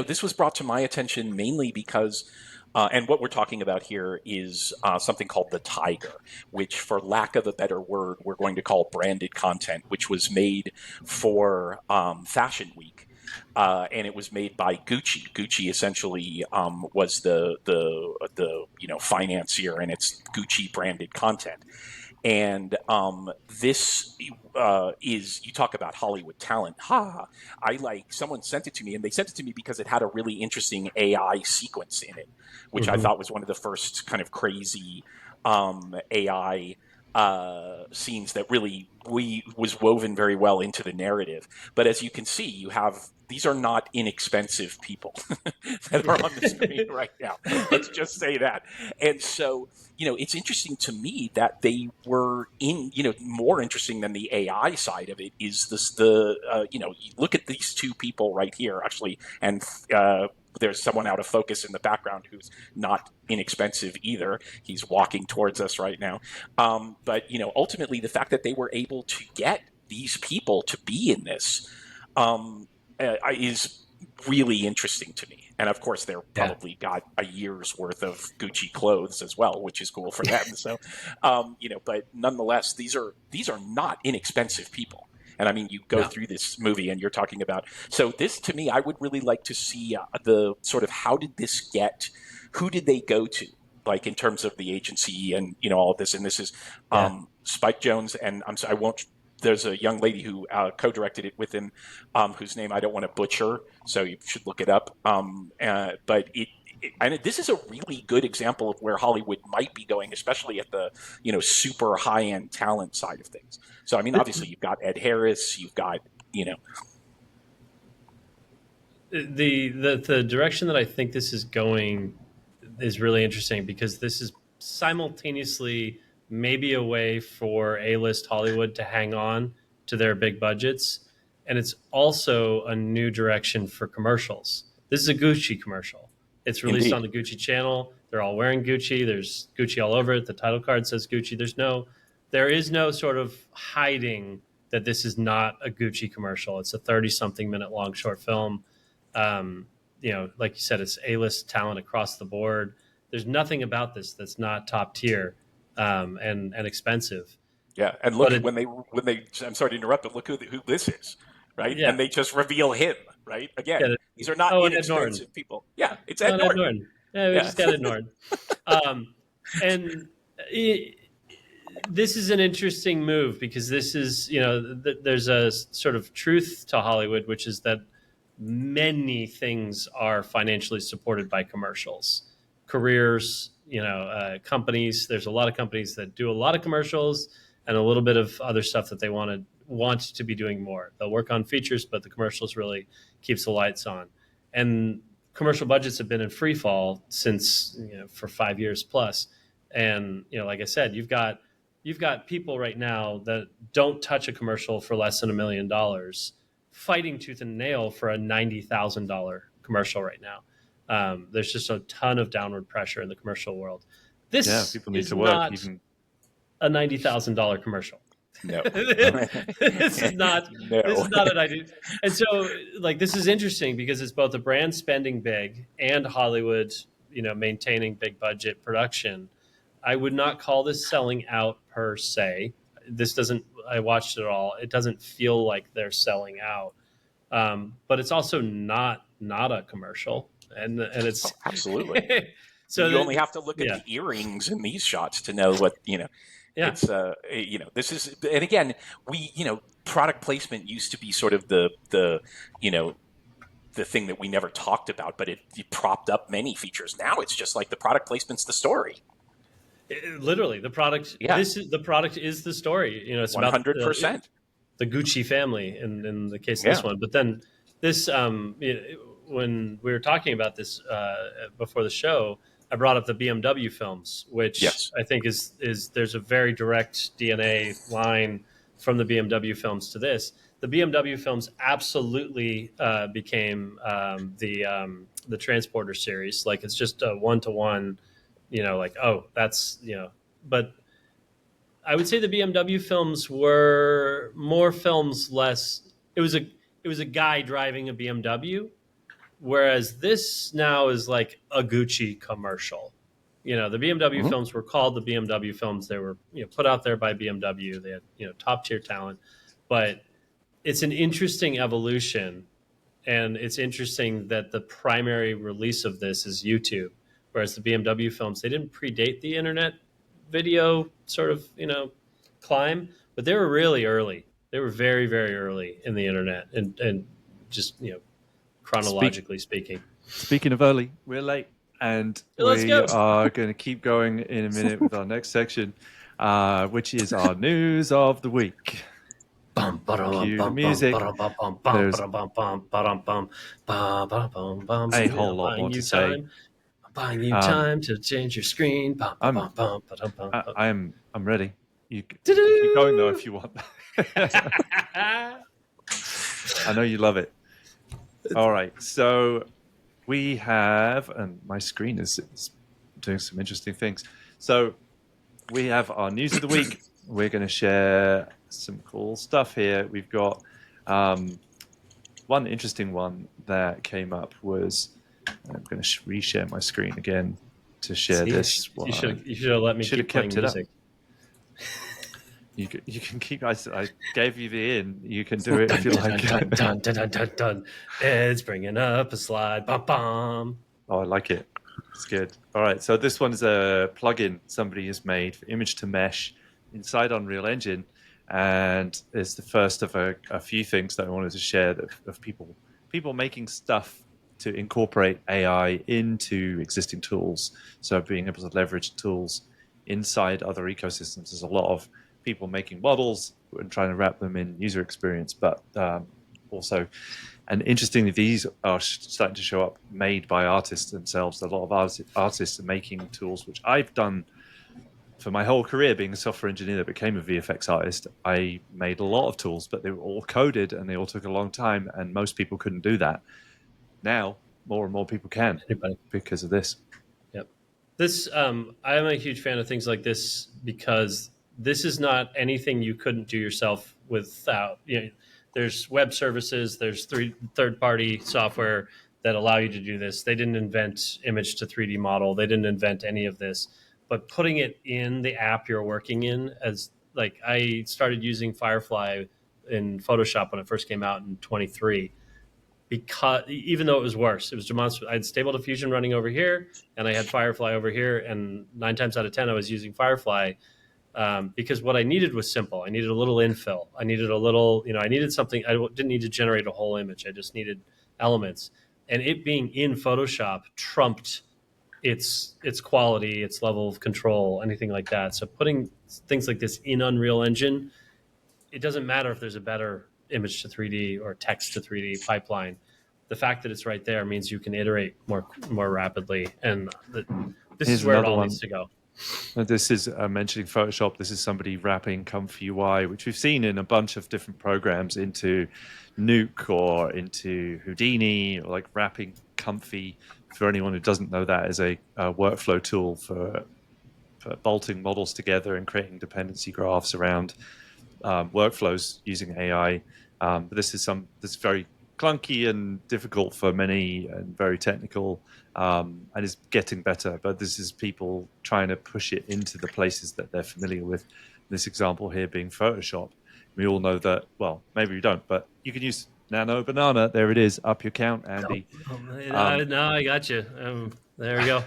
This was brought to my attention mainly because. And what we're talking about here is something called the Tiger, which, for lack of a better word, we're going to call branded content, which was made for Fashion Week. And it was made by Gucci. Gucci essentially was the financier, and it's Gucci branded content. And this is, you talk about Hollywood talent. Someone sent it to me, and they sent it to me because it had a really interesting AI sequence in it, which I thought was one of the first kind of crazy AI scenes that really was woven very well into the narrative. But as you can see, these are not inexpensive people that are on the screen right now. Let's just say that. And so, it's interesting to me that they were more interesting than the AI side of it is this, you look at these two people right here, actually, and there's someone out of focus in the background who's not inexpensive either. He's walking towards us right now. But, ultimately the fact that they were able to get these people to be in this is really interesting to me. And of course, they're probably got a year's worth of Gucci clothes as well, which is cool for them. So, but nonetheless, these are not inexpensive people. And I mean, you go through this movie and you're talking about, so this to me, I would really like to see the sort of, how did this get, who did they go to? Like in terms of the agency and, all of this. And this is Spike Jonze. And I'm sorry, there's a young lady who co-directed it with him, whose name I don't want to butcher, so you should look it up. But this is a really good example of where Hollywood might be going, especially at the super high-end talent side of things. So I mean, obviously you've got Ed Harris, you've got the direction that I think this is going is really interesting, because this is simultaneously maybe a way for A-list Hollywood to hang on to their big budgets. And it's also a new direction for commercials. This is a Gucci commercial. It's released on the Gucci channel. They're all wearing Gucci. There's Gucci all over it. The title card says Gucci. There is no sort of hiding that this is not a Gucci commercial. It's a 30-something minute long short film. Like you said, it's A-list talent across the board. There's nothing about this that's not top tier. And expensive. Yeah, and look when they. I'm sorry to interrupt, but look who this is, right? Yeah. And they just reveal him, right? Again, these are not inexpensive people. Yeah, it's Ed Norton. Yeah, we just got Ed Norton. This is an interesting move, because this is there's a sort of truth to Hollywood, which is that many things are financially supported by commercials, careers. Companies. There's a lot of companies that do a lot of commercials and a little bit of other stuff that they want to be doing more. They'll work on features, but the commercials really keeps the lights on. And commercial budgets have been in free fall since for 5 years plus. And like I said, you've got people right now that don't touch a commercial for less than $1 million fighting tooth and nail for a $90,000 commercial right now. There's just a ton of downward pressure in the commercial world. This people need is to work not even a $90,000 commercial. No. This is not an idea. And so, like, this is interesting because it's both a brand spending big and Hollywood, maintaining big budget production. I would not call this selling out per se. I watched it all. It doesn't feel like they're selling out. But it's also not a commercial. And it's absolutely. So you only have to look at the earrings in these shots to know what, Yeah. It's this is, and again, product placement used to be sort of the thing that we never talked about, but it propped up many features. Now it's just like the product placement's the story. Literally, the product. Yeah. The product is the story. It's 100%. about the Gucci family in the case of this one. But then this, when we were talking about this before the show, I brought up the BMW films, which I think is there's a very direct DNA line from the BMW films to this. The BMW films absolutely became the Transporter series. Like, it's just a one-to-one, but I would say the BMW films were more films, less. It was a guy driving a BMW. Whereas this now is like a Gucci commercial. The BMW films were called the BMW films. They were put out there by BMW. They had top tier talent, but it's an interesting evolution, and it's interesting that the primary release of this is YouTube, whereas the BMW films, they didn't predate the internet video sort of climb, but they were really early. They were very, very early in the internet, and just chronologically speaking. Speaking of early, we're late, and we are going to keep going in a minute with our next section, which is our news of the week. Cue the music. There's a whole lot more to say. Buying you time to change your screen. I'm ready. You can keep going though if you want. I know you love it. All right, so we have, and my screen is doing some interesting things. So we have our news of the week. We're going to share some cool stuff here. We've got one interesting one that came up was, I'm going to reshare my screen again to share this one. You should have let me keep playing music. You can keep. I gave you the in. You can do it if you like. It's bringing up a slide. Bum, bum. Oh, I like it. It's good. All right. So this one's a plugin somebody has made for image to mesh inside Unreal Engine, and it's the first of a few things that I wanted to share of people making stuff to incorporate AI into existing tools. So being able to leverage tools inside other ecosystems. There's a lot of people making models and trying to wrap them in user experience, but also, and interestingly, these are starting to show up made by artists themselves. A lot of artists are making tools, which I've done for my whole career. Being a software engineer that became a VFX artist, I made a lot of tools, but they were all coded and they all took a long time, and most people couldn't do that. Now, more and more people can because of this. Yep. This, I'm a huge fan of things like this because this is not anything you couldn't do yourself without. There's web services, there's third-party software that allow you to do this. They didn't invent image to 3D model. They didn't invent any of this. But putting it in the app you're working in, as like I started using Firefly in Photoshop when it first came out in 23. Because even though it was worse, it was demonstrative. I had Stable Diffusion running over here, and I had Firefly over here, and 9 times out of 10 I was using Firefly because what I needed was simple. I needed a little infill. I needed a little, I needed something. I didn't need to generate a whole image. I just needed elements, and it being in Photoshop trumped its quality, its level of control, anything like that. So putting things like this in Unreal Engine, it doesn't matter if there's a better image to 3D or text to 3D pipeline. The fact that it's right there means you can iterate more rapidly, and this is where it all needs to go. This is mentioning Photoshop. This is somebody wrapping Comfy UI, which we've seen in a bunch of different programs, into Nuke or into Houdini, or like wrapping Comfy. For anyone who doesn't know, that is a workflow tool for bolting models together and creating dependency graphs around workflows using AI. But this is very clunky and difficult for many, and very technical, and is getting better. But this is people trying to push it into the places that they're familiar with. This example here being Photoshop. We all know that. Well, maybe we don't, but you can use Nano Banana. There it is. Up your count, Andy. No, I got you. There we go.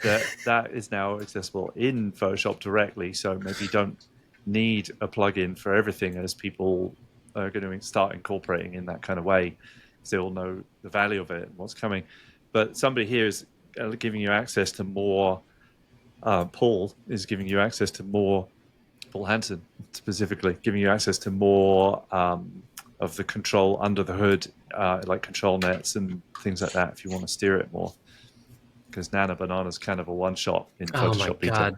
that is now accessible in Photoshop directly. So maybe you don't need a plugin for everything, as people are going to start incorporating in that kind of way, because they all know the value of it and what's coming. But somebody here is giving you access to more. Paul is giving you access to more. Paul Hansen specifically giving you access to more of the control under the hood, like control nets and things like that, if you want to steer it more. Because Nano Banana is kind of a one-shot in Photoshop beta.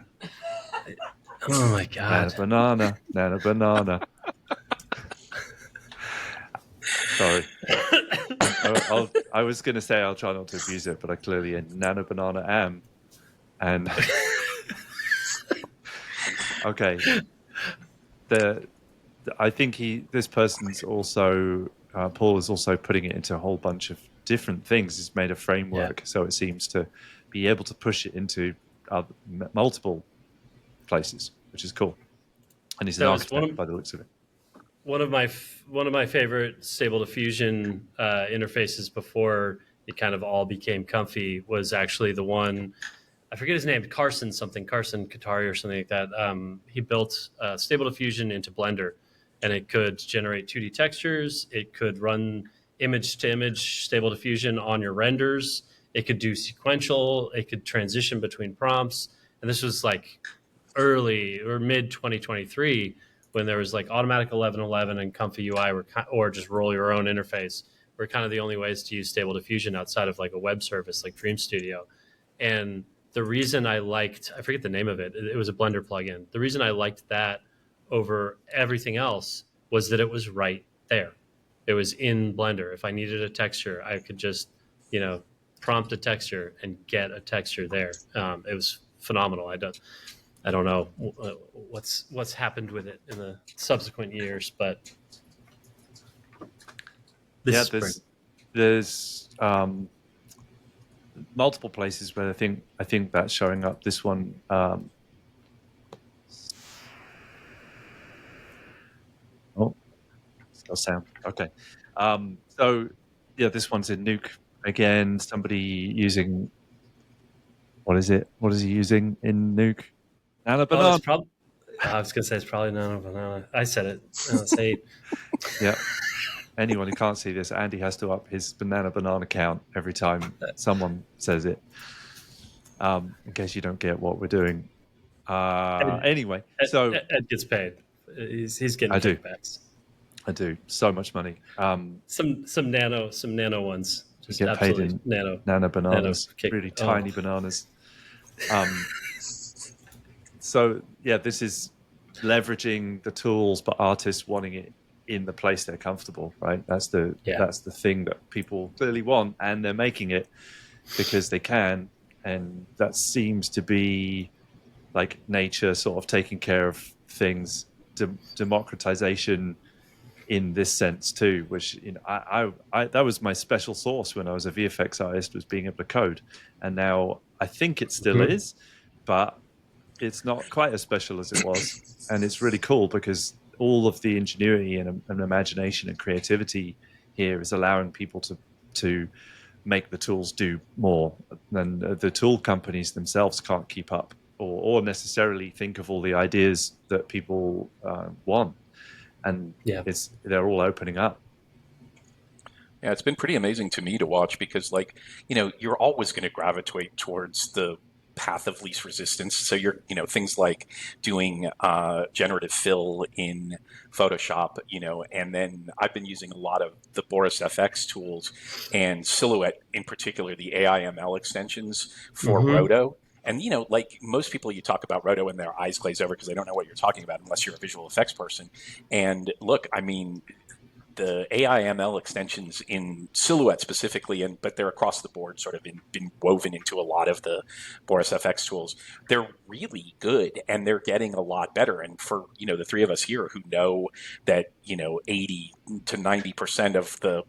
Oh my god! Nano Banana. Sorry. I was going to say I'll try not to abuse it, but I clearly in Nano Banana am. And okay, I think this person's also Paul is also putting it into a whole bunch of different things. He's made a framework, so it seems to be able to push it into multiple places, which is cool. And he's an architect by the looks of it. One of my favorite Stable Diffusion interfaces before it kind of all became comfy was actually the one, I forget his name, Carson Qatari or something like that. He built Stable Diffusion into Blender, and it could generate 2D textures. It could run image-to-image Stable Diffusion on your renders. It could do sequential. It could transition between prompts. And this was like early or mid 2023 when there was like automatic 1111 and Comfy UI or just roll your own interface were kind of the only ways to use Stable Diffusion outside of like a web service like Dream Studio. And the reason I forget the name of it. It was a Blender plugin. The reason I liked that over everything else was that it was right there. It was in Blender. If I needed a texture, I could just, prompt a texture and get a texture there. It was phenomenal. I don't know what's happened with it in the subsequent years, but there's multiple places where I think that's showing up. This one. Still sound okay. So yeah, this one's in Nuke again. Somebody using what is it? What is he using in Nuke? Nano Banana. I was gonna say it's probably Nano Banana. I said it. Say it. Yeah. Anyone who can't see this, Andy has to up his Banana count every time someone says it. In case you don't get what we're doing. Anyway, so Ed gets paid. He's getting kickbacks. I do so much money. Some nano ones. Just get paid in nano bananas, really tiny bananas. So yeah, this is leveraging the tools, but artists wanting it in the place they're comfortable, right? That's the thing that people clearly want, and they're making it because they can, and that seems to be like nature sort of taking care of things, democratization in this sense too, which I that was my special sauce when I was a VFX artist, was being able to code, and now I think it still is, but it's not quite as special as it was, and it's really cool because all of the ingenuity and imagination and creativity here is allowing people to make the tools do more than the tool companies themselves can't keep up or necessarily think of all the ideas that people want. And they're all opening up. Yeah, it's been pretty amazing to me to watch because, you're always going to gravitate towards the path of least resistance. So you're, things like doing generative fill in Photoshop, and then I've been using a lot of the Boris FX tools and Silhouette in particular, the AIML extensions for Roto. And, like most people, you talk about roto and their eyes glaze over because they don't know what you're talking about unless you're a visual effects person. And look, I mean, the AI ML extensions in Silhouette specifically, but they're across the board, sort of been woven into a lot of the Boris FX tools. They're really good, and they're getting a lot better. And for the three of us here who know that 80 to 90% of the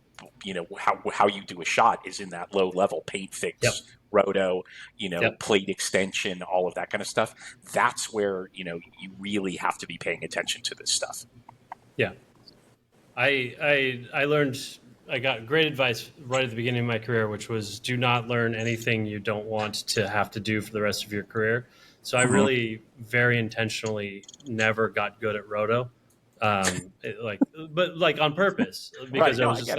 how you do a shot is in that low level paint fix. Yep. Roto, Yep. plate extension, all of that kind of stuff. That's where, you really have to be paying attention to this stuff. Yeah. I got great advice right at the beginning of my career, which was do not learn anything you don't want to have to do for the rest of your career. So I really very intentionally never got good at roto, but on purpose, because Right, I was just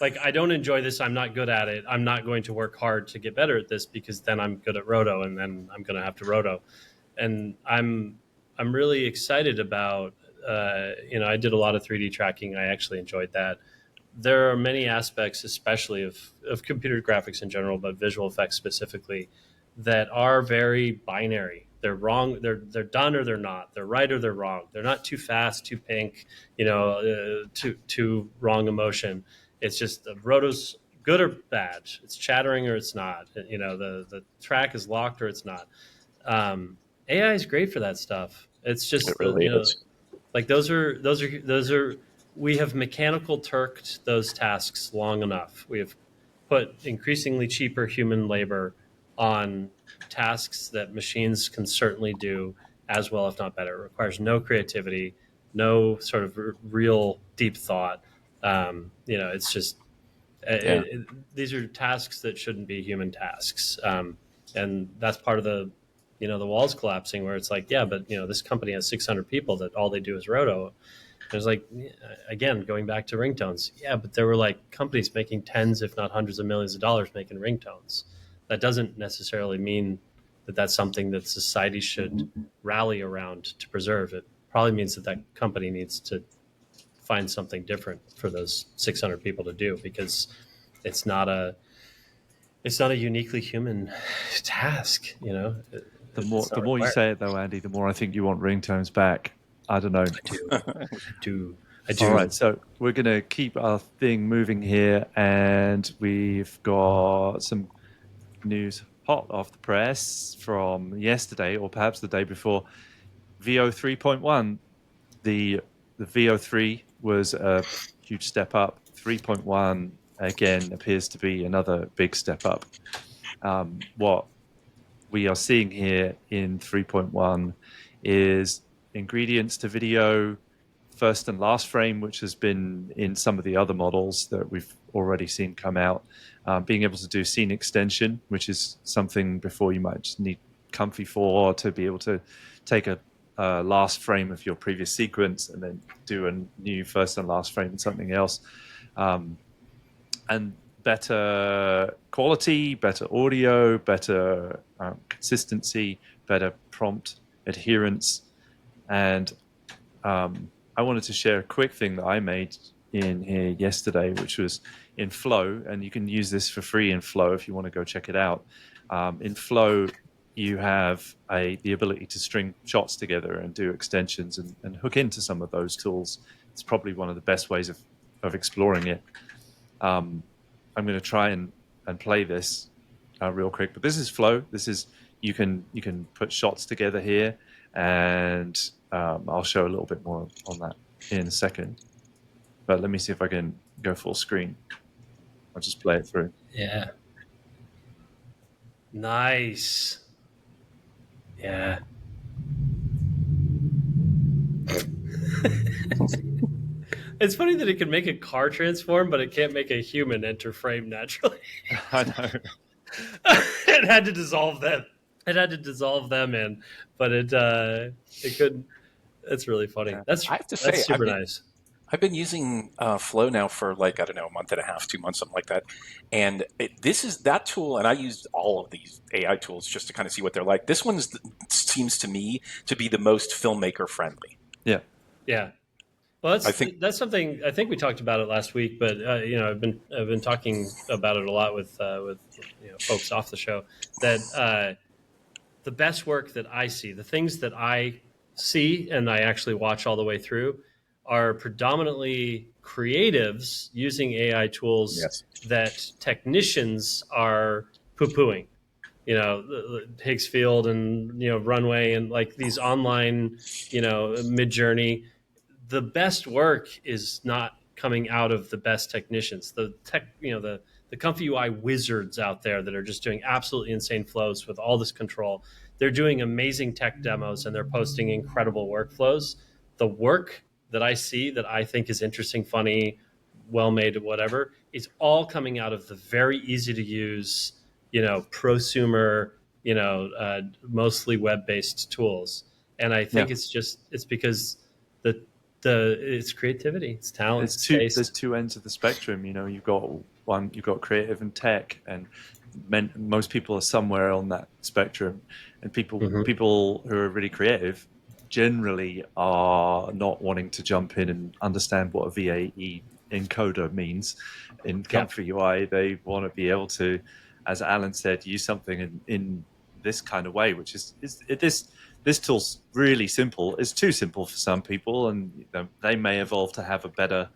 like, I don't enjoy this. I'm not good at it. I'm not going to work hard to get better at this because then I'm good at roto and then I'm going to have to roto. And I'm really excited about, I did a lot of 3D tracking. I actually enjoyed that. There are many aspects, especially of computer graphics in general, but visual effects specifically, that are very binary. They're wrong. They're done or they're not. They're right or they're wrong. They're not too fast, too pink, too wrong emotion. It's just the roto's good or bad. It's chattering or it's not. The track is locked or it's not. AI is great for that stuff. It's just it really is. Like those are we have mechanical turked those tasks long enough. We have put increasingly cheaper human labor on tasks that machines can certainly do as well, if not better. It requires no creativity, no sort of real deep thought. It's just these are tasks that shouldn't be human tasks, and that's part of the the walls collapsing, where it's like, yeah, but this company has 600 people that all they do is roto. There's like, again, going back to ringtones. Yeah, but there were like companies making tens, if not hundreds of millions of dollars making ringtones. That doesn't necessarily mean that that's something that society should rally around to preserve. It probably means that company needs to find something different for those 600 people to do, because it's not a uniquely human task. The more you say it, though, Andy, the more I think you want ringtones back. I don't know. I do. All right, so we're going to keep our thing moving here, and we've got some news hot off the press from yesterday, or perhaps the day before. VO 3.1. The VO 3 was a huge step up. 3.1 again appears to be another big step up. What we are seeing here in 3.1 is ingredients to video, first and last frame, which has been in some of the other models that we've already seen come out. Being able to do scene extension, which is something before you might just need Comfy for, to be able to take a last frame of your previous sequence and then do a new first and last frame in something else. And better quality, better audio, better consistency, better prompt adherence. And I wanted to share a quick thing that I made in here yesterday, which was in Flow, and you can use this for free in Flow if you want to go check it out. In Flow, you have the ability to string shots together and do extensions and hook into some of those tools. It's probably one of the best ways of exploring it. I'm going to try and play this real quick, but this is Flow. This is you can put shots together here, and I'll show a little bit more on that in a second. But let me see if I can go full screen. I'll just play it through. Yeah. Nice. Yeah. It's funny that it can make a car transform, but it can't make a human enter frame naturally. I know. It had to dissolve them. It had to dissolve them in, but it couldn't. It's really funny. Yeah. That's I have to say, super nice. I've been using Flow now for like, I don't know, a month and a half, 2 months, something like that. And this is that tool, and I used all of these AI tools just to kind of see what they're like. This one seems to me to be the most filmmaker friendly. Yeah. Yeah. Well, that's something I think we talked about it last week, but I've been talking about it a lot with folks off the show, that the best work that I see, the things that I see and I actually watch all the way through, are predominantly creatives using AI tools Yes. that technicians are poo-pooing. Higgsfield and Runway and like these online, Midjourney. The best work is not coming out of the best technicians. The tech, the Comfy UI wizards out there that are just doing absolutely insane flows with all this control. They're doing amazing tech demos and they're posting incredible workflows. The work that I see that I think is interesting, funny, well made, whatever, is all coming out of the very easy to use, prosumer, mostly web-based tools. And I think it's because it's creativity, it's talent, There's two ends of the spectrum. You've got creative and tech, and most people are somewhere on that spectrum. And people who are really creative generally are not wanting to jump in and understand what a VAE encoder means in Comfy UI. They want to be able to, as Alan said, use something in this kind of way, which is this tool's really simple. It's too simple for some people, and they may evolve to have a better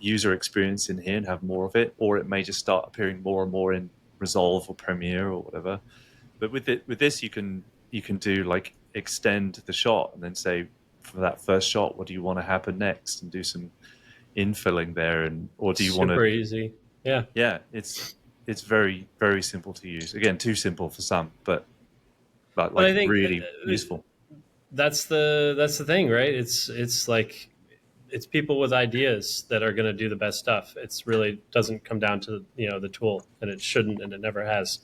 user experience in here and have more of it, or it may just start appearing more and more in Resolve or Premiere or whatever. But with this, you can do like extend the shot and then say, for that first shot, what do you want to happen next, and do some infilling there, or do you want to? Super easy, yeah. It's very, very simple to use. Again, too simple for some, but I think really useful. That's the thing, right? It's like it's people with ideas that are going to do the best stuff. It's really doesn't come down to the tool, and it shouldn't, and it never has.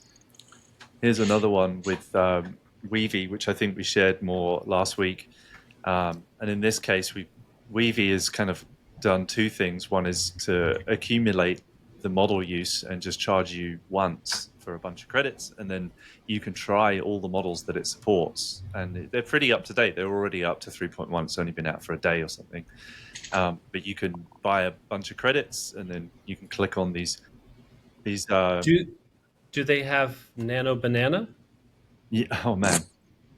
Here's another one with Weevy, which I think we shared more last week. And in this case, Weevy has kind of done two things. One is to accumulate the model use and just charge you once for a bunch of credits, and then you can try all the models that it supports. And they're pretty up to date. They're already up to 3.1. It's only been out for a day or something. But you can buy a bunch of credits, and then you can click on these. Do they have Nano Banana? Yeah, oh man,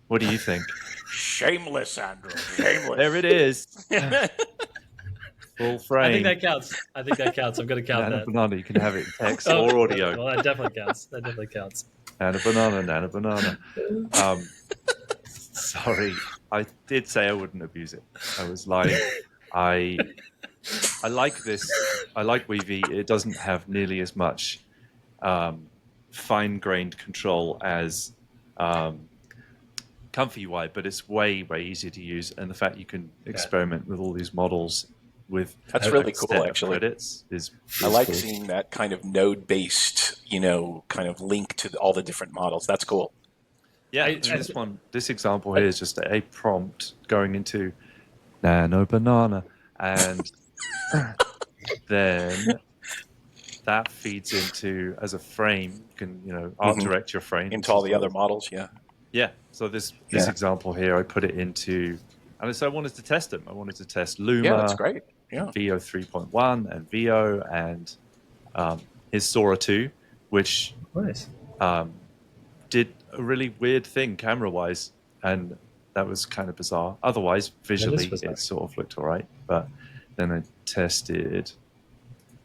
what do you think? Shameless, Andrew. Shameless. There it is. Full frame. I think that counts. I'm going to count Nano that. Banana, you can have it in text or audio. Well, that definitely counts. Nano Banana. Sorry, I did say I wouldn't abuse it. I was lying. I like this. I like Weevy. It doesn't have nearly as much fine-grained control as Comfy UI, but it's way, way easier to use. And the fact you can experiment with all these models with that's really cool. Actually, credits is I like seeing that kind of node-based, kind of link to all the different models. That's cool. Yeah, this example here is just a prompt going into Nano Banana, and then that feeds into as a frame. You can art direct your frame into all the other models. Yeah. So this example here, I put it into, and so I wanted to test them. I wanted to test Luma. Yeah, that's great. Yeah. VO 3.1 and VO and his Sora 2, which did a really weird thing camera-wise, and that was kind of bizarre. Otherwise, visually, it sort of looked all right. But then I tested,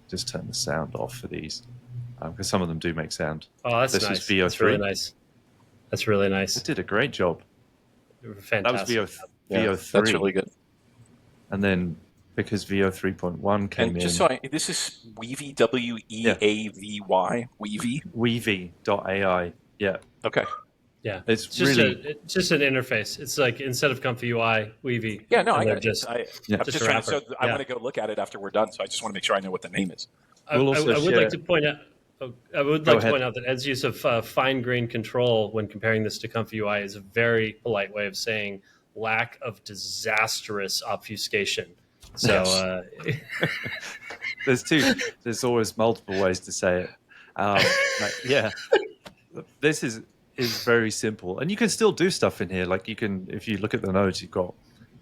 just turn the sound off for these, because some of them do make sound. Oh, that's this nice. Is VO3. That's really nice. That's really nice. It did a great job. Fantastic. That was VO3. That's really good. And then because VO 3.1 came in. Just this is Weevy, W-E-A-V-Y, Weevy? Weevy.ai, yeah. Okay. Yeah, it's just an interface. It's like instead of Comfy UI, Weevy. Yeah, no, I want to go look at it after we're done, so I just want to make sure I know what the name is. I would like to point out that Ed's use of fine-grained control when comparing this to Comfy UI is a very polite way of saying lack of disastrous obfuscation. So there's always multiple ways to say it. This is very simple, and you can still do stuff in here. Like if you look at the nodes, you've got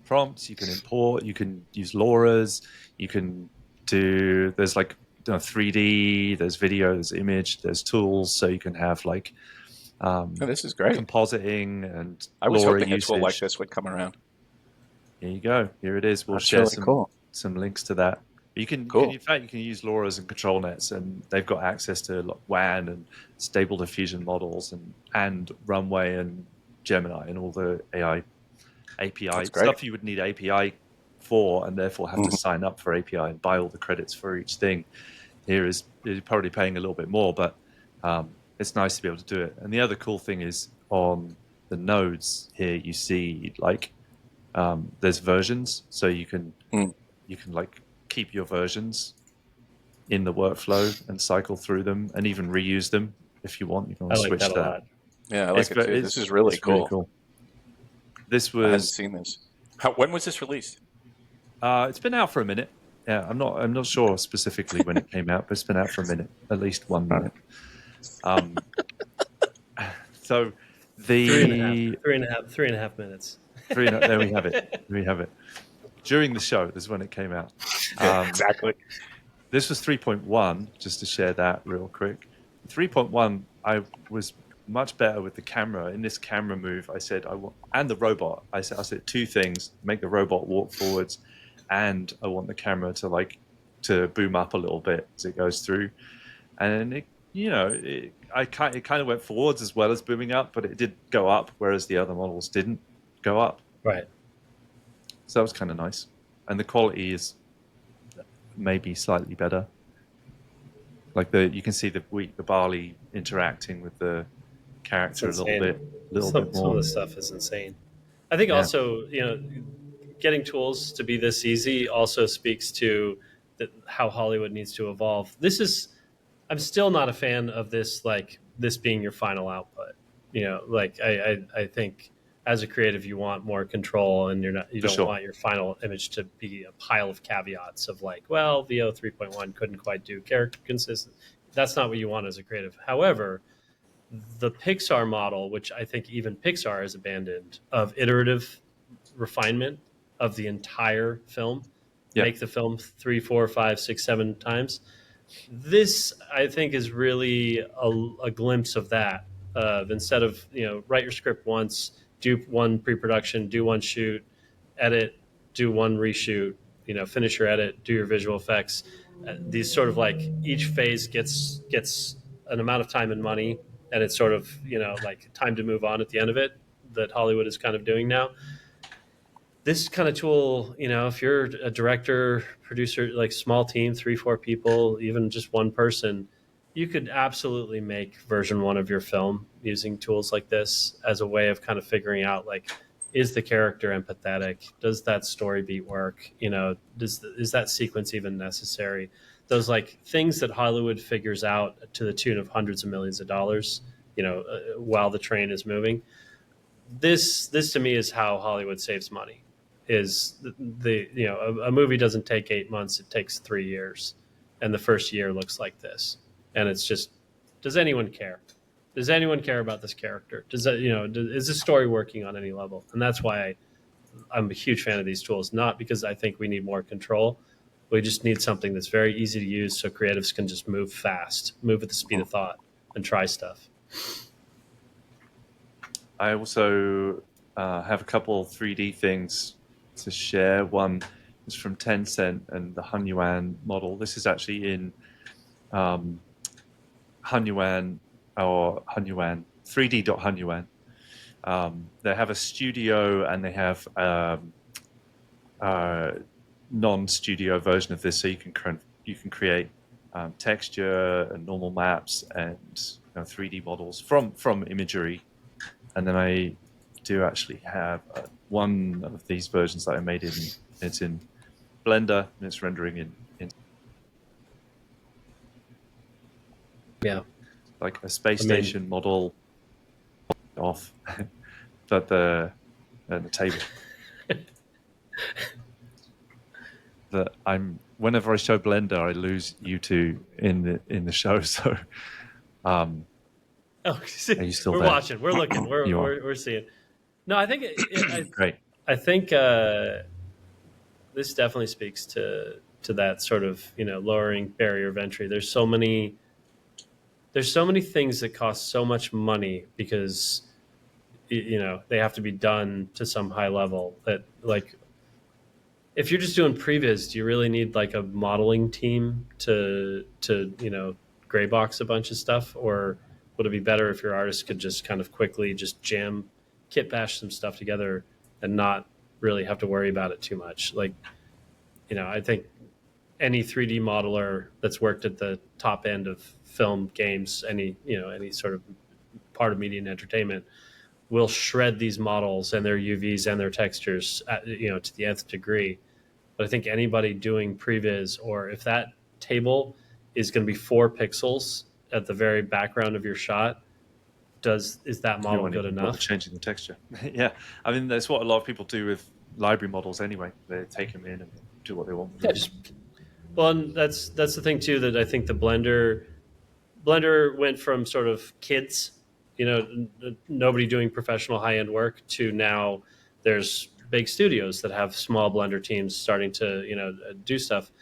prompts, you can import, you can use LoRa's, you can do, there's like 3D, there's video, there's image, there's tools, so you can have like This is great. Compositing and I was LoRa hoping usage. a tool like this would come around. Here you go. Here it is. We'll That's share really some links to that. You can, Cool. in fact, you can use LoRa's and control nets, and they've got access to WAN and stable diffusion models and Runway and Gemini and all the AI API stuff you would need API for, and therefore have to sign up for API and buy all the credits for each thing. Here is you're probably paying a little bit more, but it's nice to be able to do it. And the other cool thing is on the nodes here, you see like there's versions, so you can like keep your versions in the workflow and cycle through them and even reuse them if you want. You can switch that. A lot. Yeah, I like it too. This is really cool. Really cool. This was. I haven't seen this. When was this released? It's been out for a minute. Yeah, I'm not sure specifically when it came out, but it's been out for a minute, at least 1 minute. So the 3.5 minutes. There we have it. We have it. During the show, this is when it came out. Exactly. This was 3.1, just to share that real quick. 3.1, I was much better with the camera. In this camera move, I said, and the robot. I said two things: make the robot walk forwards, and I want the camera to boom up a little bit as it goes through. And it kind of went forwards as well as booming up, but it did go up, whereas the other models didn't go up. Right. So that was kind of nice. And the quality is maybe slightly better. Like you can see the wheat, the barley interacting with the character a little bit more. Some of the stuff is insane. I think also, getting tools to be this easy also speaks to how Hollywood needs to evolve. I'm still not a fan of this being your final output. I think as a creative, you want more control, and you don't want your final image to be a pile of caveats of VO 3.1 couldn't quite do character consistency. That's not what you want as a creative. However, the Pixar model, which I think even Pixar has abandoned, of iterative refinement of the entire film, make the film 3, 4, 5, 6, 7 times. This, I think, is really a glimpse of that. Instead of write your script once, do one pre-production, do one shoot, edit, do one reshoot, finish your edit, do your visual effects. These sort of each phase gets an amount of time and money, and it's sort of time to move on at the end of it that Hollywood is kind of doing now. This kind of tool, if you're a director, producer, small team, 3-4 people, even just one person, you could absolutely make version 1 of your film using tools like this as a way of kind of figuring out is the character empathetic? Does that story beat work? Is that sequence even necessary? Those things that Hollywood figures out to the tune of hundreds of millions of dollars, while the train is moving. This to me is how Hollywood saves money. Is a movie doesn't take 8 months; it takes 3 years, and the first year looks like this. And it's just, does anyone care? Does anyone care about this character? Is this story working on any level? And that's why I'm a huge fan of these tools. Not because I think we need more control. We just need something that's very easy to use, so creatives can just move fast, move at the speed of thought, and try stuff. I also have a couple 3D things to share. One is from Tencent and the Hunyuan model. This is actually in Hunyuan, 3D.Hunyuan. They have a studio and they have non-studio version of this, so you can create texture and normal maps and 3D models from imagery. And then I do actually have one of these versions that I made it's in Blender and it's rendering in like a space station model off but the table that whenever I show Blender I lose you two in the show, so are you still we're there? watching, we're looking, we're seeing. No, I think great. I think this definitely speaks to that sort of lowering barrier of entry. There's so many there's so many things that cost so much money because they have to be done to some high level that, like, if you're just doing previs, do you really need like a modeling team to gray box a bunch of stuff? Or would it be better if your artist could just kind of quickly just kit bash some stuff together and not really have to worry about it too much? Like, I think any 3D modeler that's worked at the top end of film, games, any sort of part of media and entertainment will shred these models and their UVs and their textures to the nth degree. But I think anybody doing previs, or if that table is going to be 4 pixels at the very background of your shot, is that model good enough? Changing the texture. Yeah. I mean, that's what a lot of people do with library models anyway. They take them in and do what they want with them. Well, and that's the thing too, that I think the Blender went from sort of kids, nobody doing professional high-end work, to now there's big studios that have small Blender teams starting to do stuff.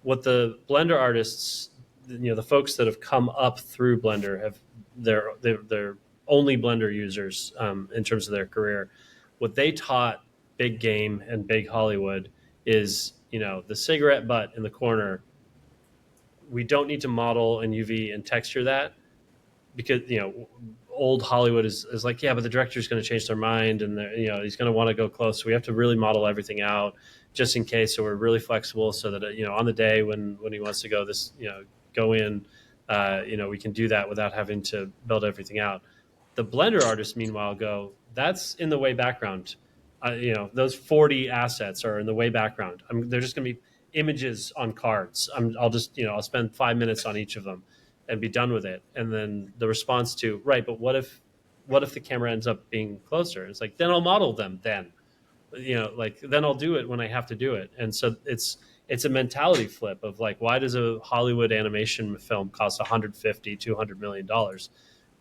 What the Blender artists, the folks that have come up through Blender, they're only Blender users in terms of their career. What they taught big game and big Hollywood is the cigarette butt in the corner. We don't need to model and UV and texture that, because old Hollywood is like, yeah, but the director's going to change their mind, and he's going to want to go close. So we have to really model everything out just in case. So we're really flexible so that on the day when he wants to go go in, we can do that without having to build everything out. The Blender artists, meanwhile, that's in the way background. Those 40 assets are in the way background. They're just going to be images on cards. I'll spend 5 minutes on each of them and be done with it. And then the response to, right, but what if the camera ends up being closer? It's like, then I'll model them then. Then I'll do it when I have to do it. And so it's a mentality flip of like, why does a Hollywood animation film cost $150, $200 million?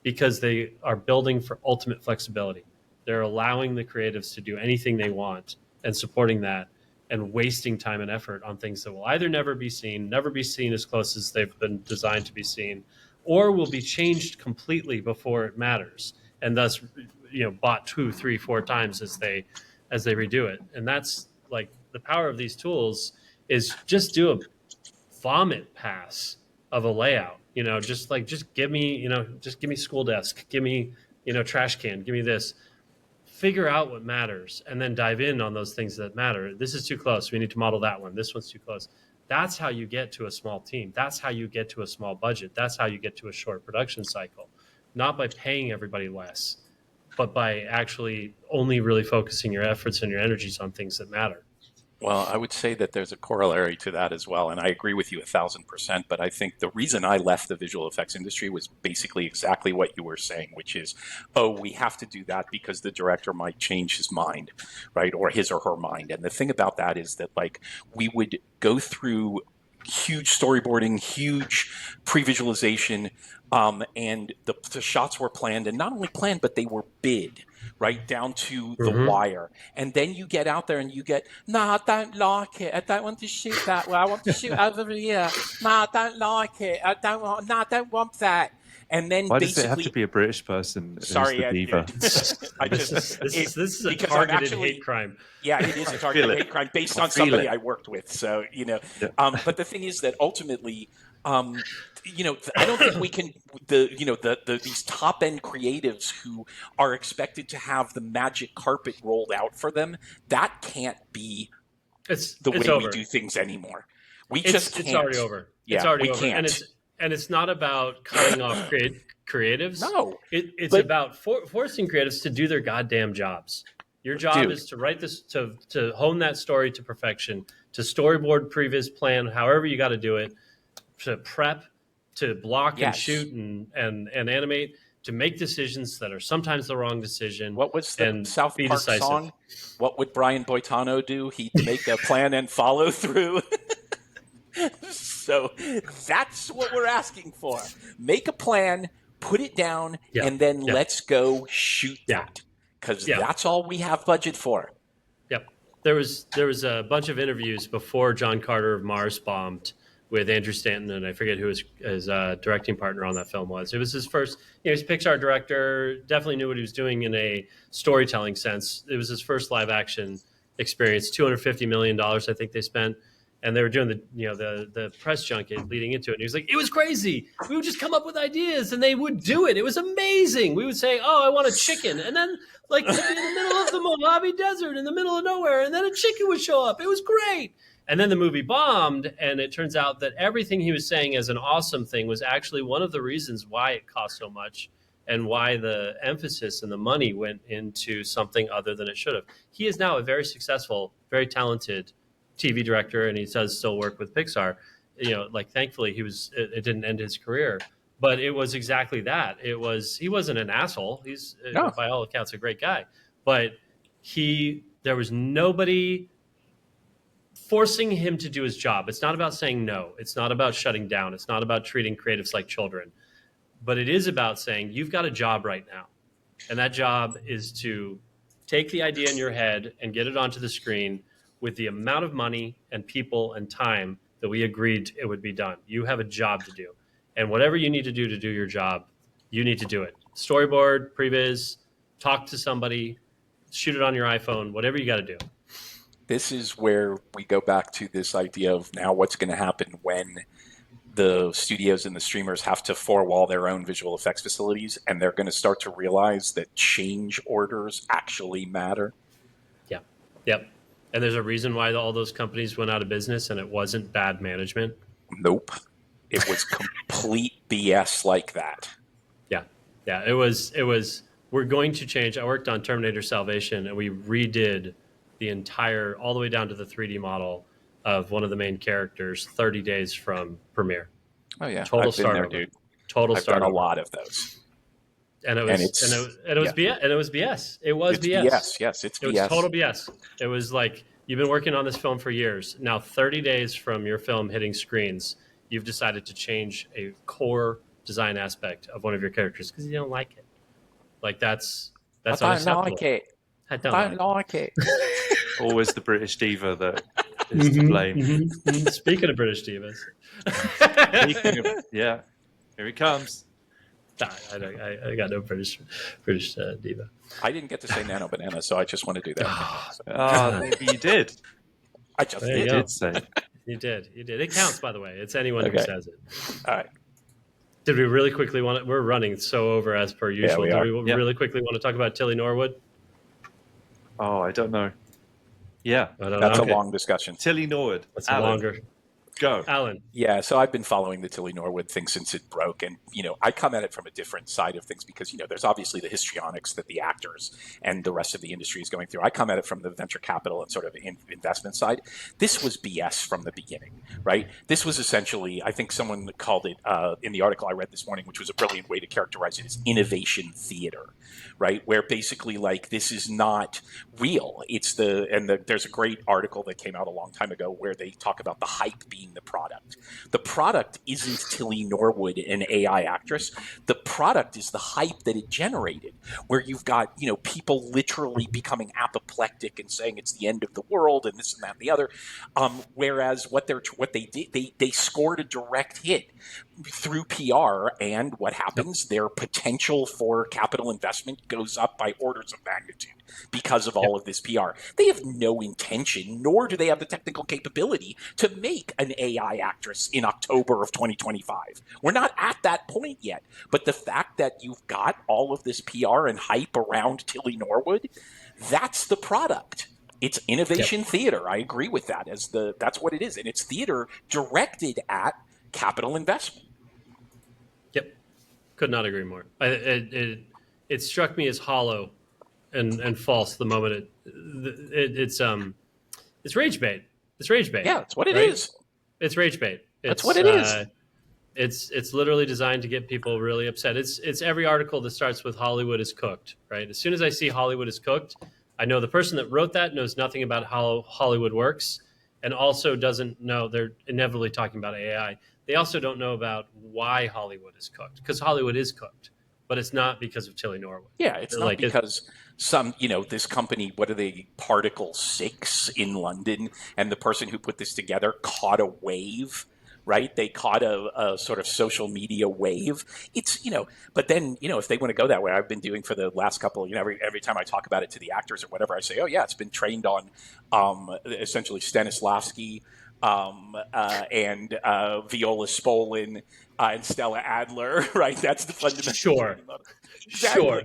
Because they are building for ultimate flexibility. They're allowing the creatives to do anything they want and supporting that, and wasting time and effort on things that will either never be seen as close as they've been designed to be seen, or will be changed completely before it matters, and thus bought 2, 3, 4 times as they redo it. And that's like the power of these tools, is just do a vomit pass of a layout. Just give me school desk, give me trash can, give me this. Figure out what matters and then dive in on those things that matter. This is too close. We need to model that one. This one's too close. That's how you get to a small team. That's how you get to a small budget. That's how you get to a short production cycle. Not by paying everybody less, but by actually only really focusing your efforts and your energies on things that matter. Well, I would say that there's a corollary to that as well. And I agree with you 1,000%. But I think the reason I left the visual effects industry was basically exactly what you were saying, which is, we have to do that because the director might change his mind, right? Or his or her mind. And the thing about that is that, like, we would go through huge storyboarding, huge pre-visualization, and the shots were planned, and not only planned, but they were bid, right down to the wire. And then you get out there and you get, I don't like it. I don't want to shoot that way. I want to shoot over here. I don't like it. I don't want that. And then why does it have to be a British person? Sorry, diva? This is a targeted hate crime. Yeah, it is a targeted hate crime based on somebody I worked with. So Yeah. But the thing is that ultimately, I don't think we can. These top end creatives who are expected to have the magic carpet rolled out for them, that can't be the way we do things anymore. It's already over. Yeah, it's already we over. can't. And it's not about cutting off creatives. No, it's about forcing creatives to do their goddamn jobs. Your job is to write this, to hone that story to perfection, to storyboard, previs, plan, however you got to do it, to prep, to block and shoot and animate, to make decisions that are sometimes the wrong decision. What was the South Park song? What would Brian Boitano do? He'd make a plan and follow through. So that's what we're asking for. Make a plan, put it down, and then let's go shoot that. Because that's all we have budget for. Yep. There was a bunch of interviews before John Carter of Mars bombed with Andrew Stanton, and I forget who his directing partner on that film was. It was his first, he's a Pixar director, definitely knew what he was doing in a storytelling sense. It was his first live action experience, $250 million, I think they spent. And they were doing the press junket leading into it. And he was like, it was crazy. We would just come up with ideas and they would do it. It was amazing. We would say, oh, I want a chicken. And then like it'd be in the middle of the Mojave Desert in the middle of nowhere. And then a chicken would show up. It was great. And then the movie bombed. And it turns out that everything he was saying as an awesome thing was actually one of the reasons why it cost so much and why the emphasis and the money went into something other than it should have. He is now a very successful, very talented TV director, and he does still work with Pixar. Thankfully it didn't end his career, but it was exactly that. He wasn't an asshole. He's by all accounts a great guy, but there was nobody forcing him to do his job. It's not about saying no. It's not about shutting down. It's not about treating creatives like children, but it is about saying you've got a job right now. And that job is to take the idea in your head and get it onto the screen with the amount of money and people and time that we agreed it would be done. You have a job to do. And whatever you need to do your job, you need to do it. Storyboard, previs, talk to somebody, shoot it on your iPhone, whatever you got to do. This is where we go back to this idea of now what's going to happen when the studios and the streamers have to four-wall their own visual effects facilities, and they're going to start to realize that change orders actually matter. Yeah. Yep. And there's a reason why all those companies went out of business, and it wasn't bad management. Nope. It was complete BS like that. Yeah. It was, we're going to change. I worked on Terminator Salvation, and we redid the entire, all the way down to the 3D model of one of the main characters 30 days from premiere. Oh, yeah. Total I've been start there, over. dude. Total I've start done over. a lot of those. And it was BS. And it was BS. It was BS. BS. Yes, it's BS. It was total BS. It was like, you've been working on this film for years. Now, 30 days from your film hitting screens, you've decided to change a core design aspect of one of your characters because you don't like it. Like that's unacceptable. I don't like it. Always the British diva that is to blame. Speaking of British divas. Yeah, here he comes. I got no British diva. I didn't get to say Nano Banana, so I just want to do that. Maybe you did. I just did say. You did. It counts, by the way. It's anyone who says it. All right. Did we really quickly we're running so over as per usual. Yeah, we really quickly want to talk about Tilly Norwood? Oh, I don't know. Yeah. That's a long discussion. Tilly Norwood. That's longer. Go. Alan. Yeah, so I've been following the Tilly Norwood thing since it broke. And, I come at it from a different side of things because, there's obviously the histrionics that the actors and the rest of the industry is going through. I come at it from the venture capital and sort of investment side. This was BS from the beginning, right? This was essentially, I think someone called it in the article I read this morning, which was a brilliant way to characterize it, as innovation theater, right? Where basically like this is not real. There's a great article that came out a long time ago where they talk about the hype being the product. The product isn't Tilly Norwood, an AI actress. The product is the hype that it generated, where you've got, people literally becoming apoplectic and saying it's the end of the world and this and that and the other. Whereas what they did, they scored a direct hit through PR, and what happens? Their potential for capital investment goes up by orders of magnitude because of all of this PR. They have no intention, nor do they have the technical capability to make an AI actress in October of 2025. We're not at that point yet. But the fact that you've got all of this PR and hype around Tilly Norwood, that's the product. It's innovation theater. I agree with that. That's what it is. And it's theater directed at capital investment. Yep. Could not agree more. It struck me as hollow and false the moment it's rage bait. It's rage bait. Yeah, that's what it is. It's rage bait. That's what it is. It's literally designed to get people really upset. It's every article that starts with Hollywood is cooked, right? As soon as I see Hollywood is cooked, I know the person that wrote that knows nothing about how Hollywood works, and also doesn't know, they're inevitably talking about AI. They also don't know about why Hollywood is cooked, because Hollywood is cooked, but it's not because of Tilly Norwood. Yeah, it's not because this company, what are they, Particle 6 in London, and the person who put this together caught a wave right? They caught a sort of social media wave. It's, but then, if they want to go that way, I've been doing for the last couple, every time I talk about it to the actors or whatever, I say, oh yeah, it's been trained on essentially Stanislavski and Viola Spolin and Stella Adler, right? That's the fundamental. Sure. Exactly. Sure.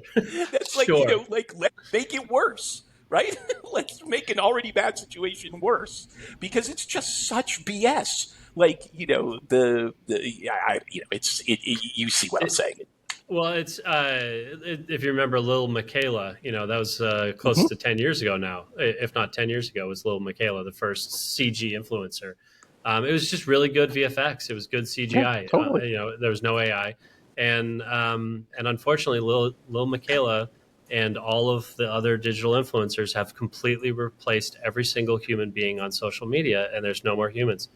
That's like, sure. let's make it worse, right? Let's make an already bad situation worse because it's just such BS. Like, you see what I'm saying. Well, it's if you remember Lil Michaela, that was close to 10 years ago now, if not 10 years ago, was Lil Michaela, the first CG influencer. It was just really good VFX. It was good CGI. Yeah, totally. There was no AI, and unfortunately, Lil Michaela and all of the other digital influencers have completely replaced every single human being on social media, and there's no more humans.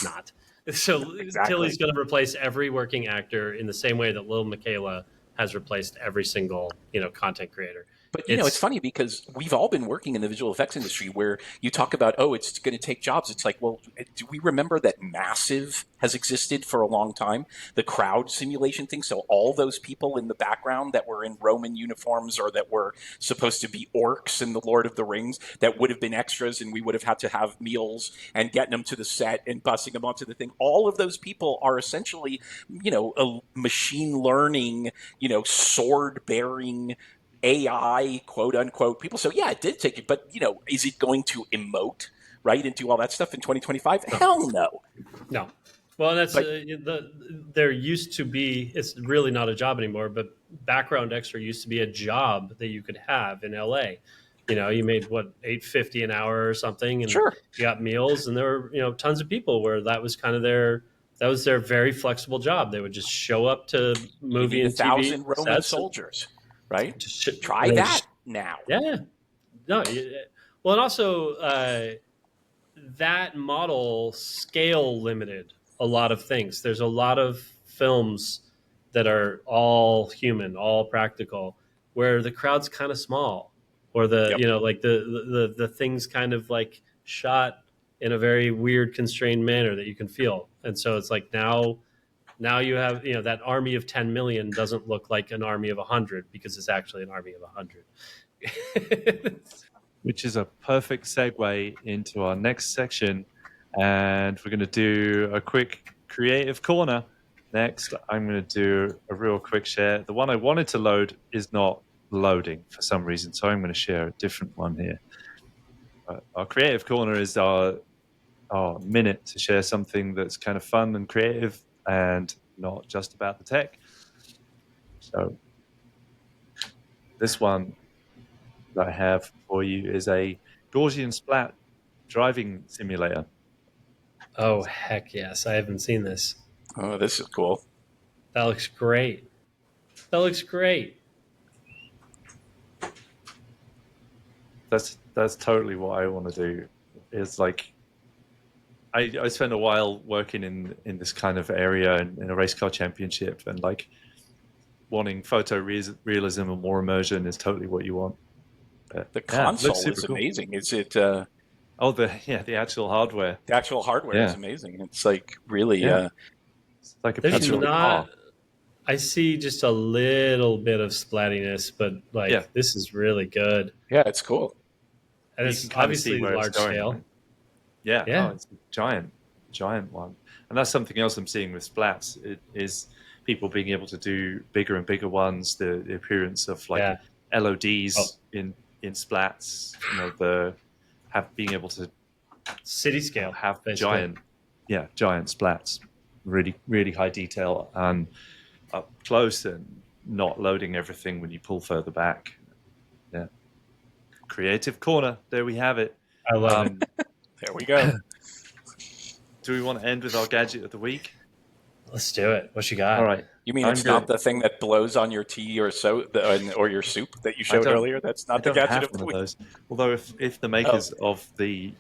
Not. So exactly. Tilly's going to replace every working actor in the same way that Lil Michaela has replaced every single, content creator. But, it's funny because we've all been working in the visual effects industry where you talk about, oh, it's going to take jobs. It's like, well, do we remember that Massive has existed for a long time? The crowd simulation thing. So all those people in the background that were in Roman uniforms or that were supposed to be orcs in The Lord of the Rings that would have been extras and we would have had to have meals and getting them to the set and busing them onto the thing. All of those people are essentially, a machine learning, sword bearing AI, quote unquote, people. So yeah, it did take it, but is it going to emote right and do all that stuff in 2025? No. Hell no. No. Well, that's there used to be. It's really not a job anymore, but background extra used to be a job that you could have in LA. You made $8.50 an hour or something, and sure. You got meals, and there were tons of people where that was kind of their very flexible job. They would just show up to movie and 1,000 TV Roman soldiers. Right? Try that now. Yeah. No. Well, and also that model scale limited a lot of things. There's a lot of films that are all human, all practical, where the crowd's kind of small, or the like the things kind of like shot in a very weird, constrained manner that you can feel. And so it's like now you have, that army of 10 million doesn't look like an army of 100 because it's actually an army of 100. Which is a perfect segue into our next section. And we're going to do a quick creative corner. Next, I'm going to do a real quick share. The one I wanted to load is not loading for some reason, so I'm going to share a different one here. Our creative corner is our minute to share something that's kind of fun and creative and not just about the tech. So this one that I have for you is a Gaussian splat driving simulator. Oh, heck yes. I haven't seen this. Oh, this is cool. That looks great. That's totally what I want to do. Is like I spent a while working in this kind of area in a race car championship, and like wanting photo realism and more immersion is totally what you want. The console is amazing. Is it? The actual hardware. The actual hardware is amazing. It's like really. It's like a picture of a car. I see just a little bit of splattiness, but this is really good. Yeah, it's cool. And it's obviously large scale. Right? Yeah. Oh, it's a giant one. And that's something else I'm seeing with splats. It is people being able to do bigger and bigger ones. The appearance of LODs in splats. Being able to city scale have giant splats, really really high detail and up close and not loading everything when you pull further back. Yeah. Creative corner. There we have it. I love it. There we go. Do we want to end with our gadget of the week? Let's do it. What you got? All right. You mean it's not the thing that blows on your tea or or your soup that you showed earlier? That's not the gadget of the week. Those. Although if the makers of the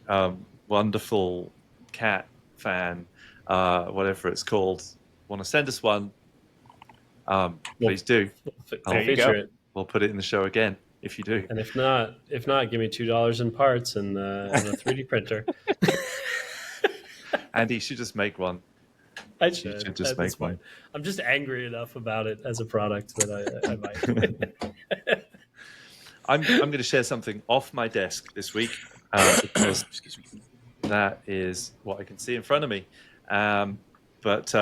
wonderful cat fan, whatever it's called, want to send us one, please do. We'll put it in the show again if you do. And if not, give me $2 in parts and a 3D printer. Andy, you should just make one. I You should should just at make this point. one. I'm just angry enough about it as a product that I might. I'm going to share something off my desk this week because Excuse me. that is what I can see in front of me. But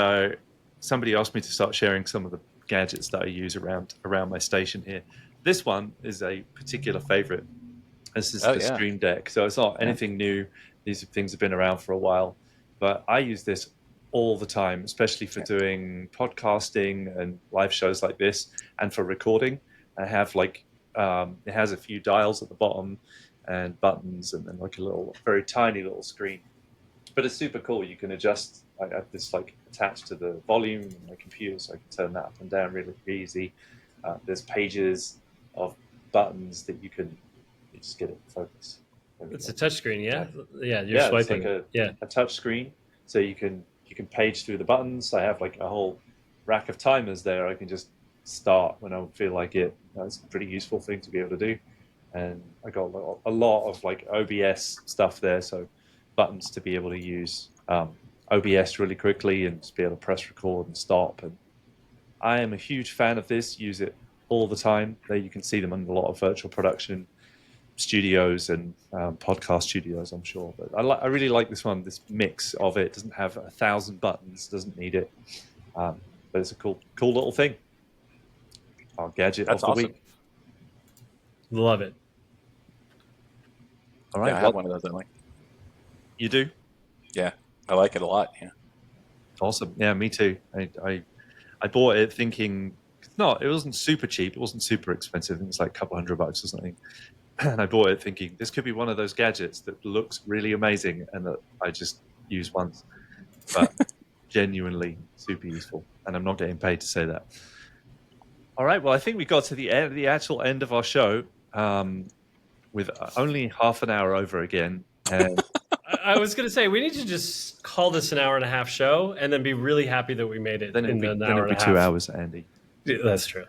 somebody asked me to start sharing some of the gadgets that I use around my station here. This one is a particular favorite. This is the Stream Deck. So it's not anything new. These things have been around for a while. But I use this all the time, especially for doing podcasting and live shows like this, and for recording. I have it has a few dials at the bottom and buttons, and then like a little, very tiny little screen. But it's super cool. You can adjust. I have this like attached to the volume in my computer, so I can turn that up and down really easy. There's pages of buttons that you just get it in focus. It's a touch screen, yeah? Yeah, you're swiping. It's like a touch screen, so you can page through the buttons. I have like a whole rack of timers there. I can just start when I feel like it. That's a pretty useful thing to be able to do. And I got a lot of like OBS stuff there, so buttons to be able to use OBS really quickly and just be able to press record and stop. And I am a huge fan of this. Use it all the time. There you can see them in a lot of virtual production studios and podcast studios, I'm sure. But I really like this one. This mix of it doesn't have 1,000 buttons. Doesn't need it. But it's a cool little thing. Our gadget of the week. Love it. All right, I have one of those. I like. You do? Yeah, I like it a lot. Yeah. Awesome. Yeah, me too. I bought it thinking it wasn't super cheap. It wasn't super expensive. I think it's like a couple $100 or something. And I bought it thinking this could be one of those gadgets that looks really amazing and that I just use once, but genuinely super useful. And I'm not getting paid to say that. All right. Well, I think we got to the actual end of our show with only half an hour over again. And I was going to say we need to just call this an hour and a half show and then be really happy that we made it then in an hour and a half. 2 hours, Andy. Yeah, that's true.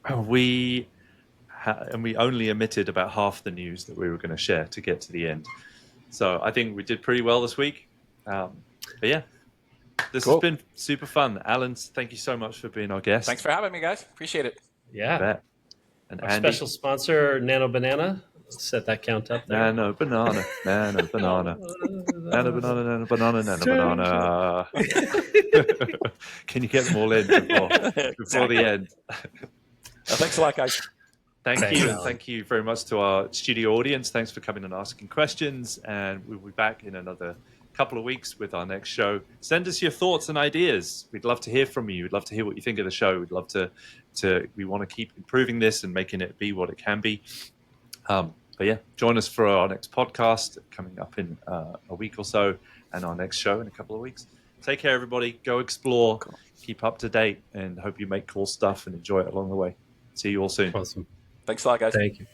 And we only omitted about half the news that we were going to share to get to the end. So I think we did pretty well this week. But yeah, this has been super fun. Alan, thank you so much for being our guest. Thanks for having me, guys. Appreciate it. Yeah. And our special sponsor, Nano Banana. Set that count up there. Nano Banana, Nano Banana, Nano Banana, Nano Banana, Nano Banana. Can you get them all in before the end? Thanks a lot, guys. Thank you. And thank you very much to our studio audience. Thanks for coming and asking questions. And we'll be back in another couple of weeks with our next show. Send us your thoughts and ideas. We'd love to hear from you. We'd love to hear what you think of the show. We'd love we want to keep improving this and making it be what it can be. But yeah, join us for our next podcast coming up in a week or so, and our next show in a couple of weeks. Take care, everybody. Go explore, keep up to date, and hope you make cool stuff and enjoy it along the way. See you all soon. Awesome. Thanks a lot, guys. Thank you.